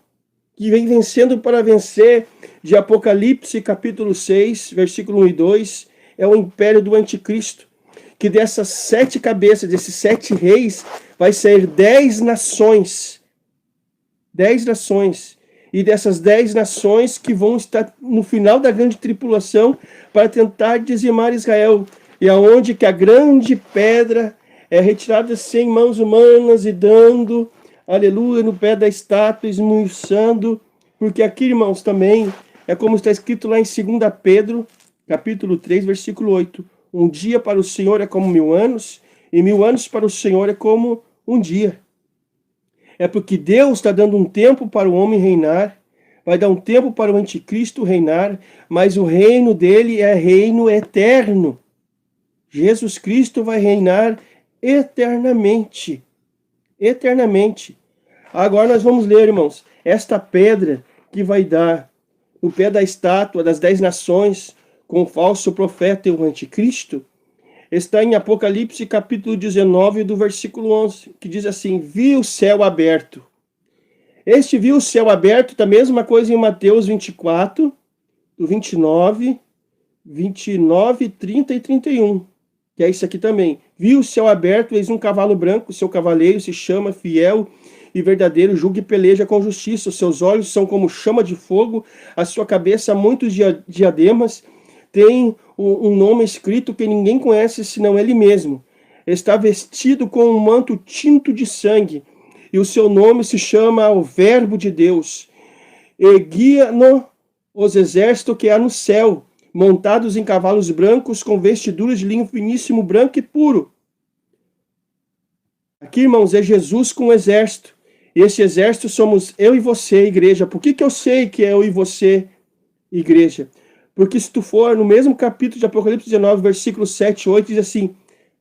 que vem vencendo para vencer, de Apocalipse capítulo 6, versículo 1 e 2, é o império do anticristo, que dessas 7 cabeças, desses 7 reis, vai sair 10 nações. 10 nações. E dessas 10 nações que vão estar no final da grande tripulação para tentar dizimar Israel. E aonde que a grande pedra é retirada sem mãos humanas e dando, aleluia, no pé da estátua, esmiuçando. Porque aqui, irmãos, também é como está escrito lá em 2 Pedro, capítulo 3, versículo 8. Um dia para o Senhor é como 1000 anos, E 1000 anos para o Senhor é como um dia. É porque Deus está dando um tempo para o homem reinar, vai dar um tempo para o anticristo reinar, mas o reino dele é reino eterno. Jesus Cristo vai reinar eternamente. Eternamente. Agora nós vamos ler, irmãos, esta pedra que vai dar no pé da estátua das 10 nações com o falso profeta e o anticristo, está em Apocalipse capítulo 19, do versículo 11, que diz assim: vi o céu aberto. Este viu o céu aberto, tá a mesma coisa em Mateus 24, do 29, 30 e 31, que é isso aqui também. Viu o céu aberto, eis um cavalo branco, seu cavaleiro se chama Fiel e Verdadeiro, julga e peleja com justiça. Os seus olhos são como chama de fogo, a sua cabeça muitos diademas, tem um nome escrito que ninguém conhece senão ele mesmo. Está vestido com um manto tinto de sangue, e o seu nome se chama o Verbo de Deus. E guia-no os exércitos que há no céu, montados em cavalos brancos, com vestiduras de linho finíssimo, branco e puro. Aqui, irmãos, é Jesus com o exército. E esse exército somos eu e você, igreja. Por que eu sei que é eu e você, igreja? Porque se tu for no mesmo capítulo de Apocalipse 19, versículos 7 e 8, diz assim: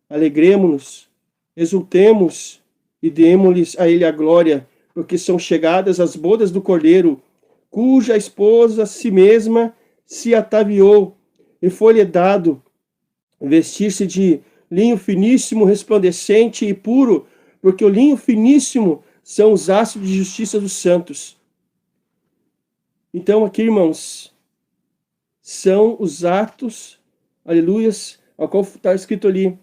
alegremos-nos, exultemos e demos-lhes a ele a glória, porque são chegadas as bodas do Cordeiro, cuja esposa si mesma se ataviou, e foi-lhe dado vestir-se de linho finíssimo, resplandecente e puro, porque o linho finíssimo são os aços de justiça dos santos. Então aqui, irmãos, são os atos, aleluias, ao qual está escrito ali,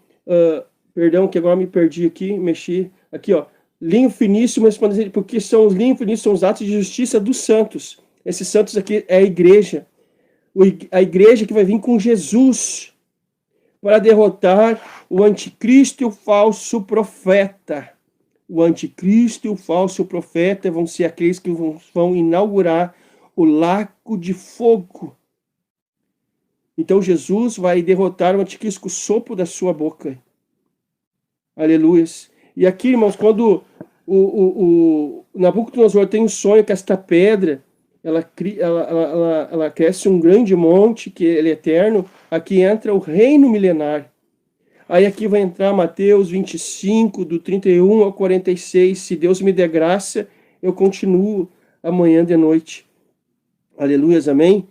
perdão, que agora me perdi aqui, mexi, aqui ó, linho finíssimo, resplandecente, porque são os linhos finíssimos, são os atos de justiça dos santos. Esses santos aqui é a igreja que vai vir com Jesus para derrotar o anticristo e o falso profeta. O anticristo e o falso profeta vão ser aqueles que vão inaugurar o lago de fogo. Então Jesus vai derrotar o anticristo com o sopro da sua boca. Aleluias. E aqui, irmãos, quando o Nabucodonosor tem um sonho que esta pedra, ela cresce um grande monte, que ele é eterno, aqui entra o reino milenar. Aí aqui vai entrar Mateus 25, do 31 ao 46, se Deus me der graça, eu continuo amanhã de noite. Aleluias, amém?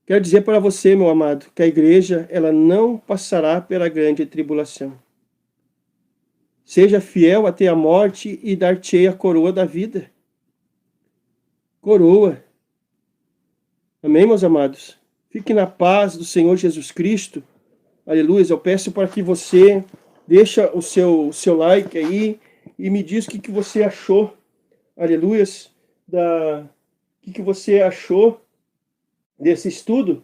Quero dizer para você, meu amado, que a igreja ela não passará pela grande tribulação. Seja fiel até a morte e dar-te a coroa da vida. Coroa. Amém, meus amados? Fique na paz do Senhor Jesus Cristo. Aleluia. Eu peço para que você deixe o seu like aí e me diz o que você achou. Aleluia. O que você achou desse estudo.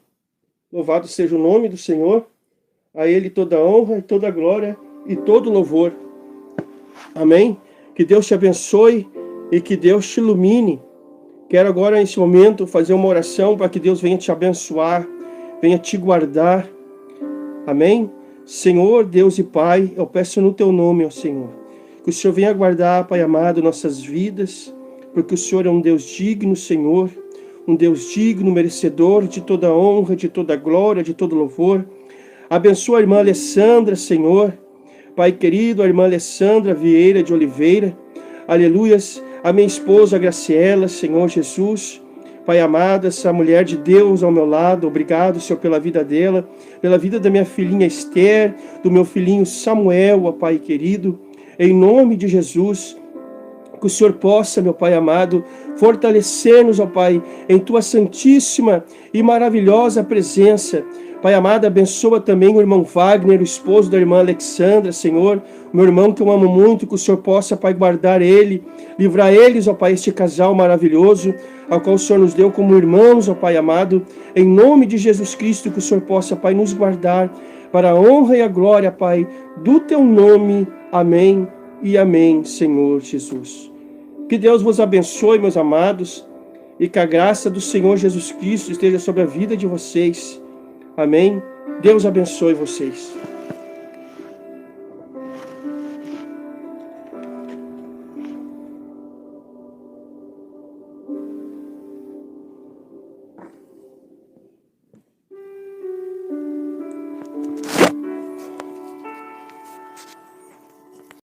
Louvado seja o nome do Senhor. A Ele toda honra e toda glória e todo louvor. Amém? Que Deus te abençoe e que Deus te ilumine. Quero agora, nesse momento, fazer uma oração para que Deus venha te abençoar, venha te guardar. Amém? Senhor, Deus e Pai, eu peço no Teu nome, ó Senhor, que o Senhor venha guardar, Pai amado, nossas vidas, porque o Senhor é um Deus digno, Senhor, um Deus digno, merecedor de toda honra, de toda glória, de todo louvor. Abençoa a irmã Alessandra, Senhor, Pai querido, a irmã Alessandra Vieira de Oliveira, aleluias, a minha esposa Graciela, Senhor Jesus, Pai amado, essa mulher de Deus ao meu lado, obrigado, Senhor, pela vida dela, pela vida da minha filhinha Esther, do meu filhinho Samuel, ó Pai querido, em nome de Jesus, que o Senhor possa, meu Pai amado, fortalecer-nos, ó Pai, em Tua santíssima e maravilhosa presença. Pai amado, abençoa também o irmão Wagner, o esposo da irmã Alexandra, Senhor, meu irmão que eu amo muito, que o Senhor possa, Pai, guardar ele, livrar eles, ó Pai, este casal maravilhoso, ao qual o Senhor nos deu como irmãos, ó Pai amado, em nome de Jesus Cristo, que o Senhor possa, Pai, nos guardar para a honra e a glória, Pai, do Teu nome. Amém e amém, Senhor Jesus. Que Deus vos abençoe, meus amados, e que a graça do Senhor Jesus Cristo esteja sobre a vida de vocês. Amém? Deus abençoe vocês.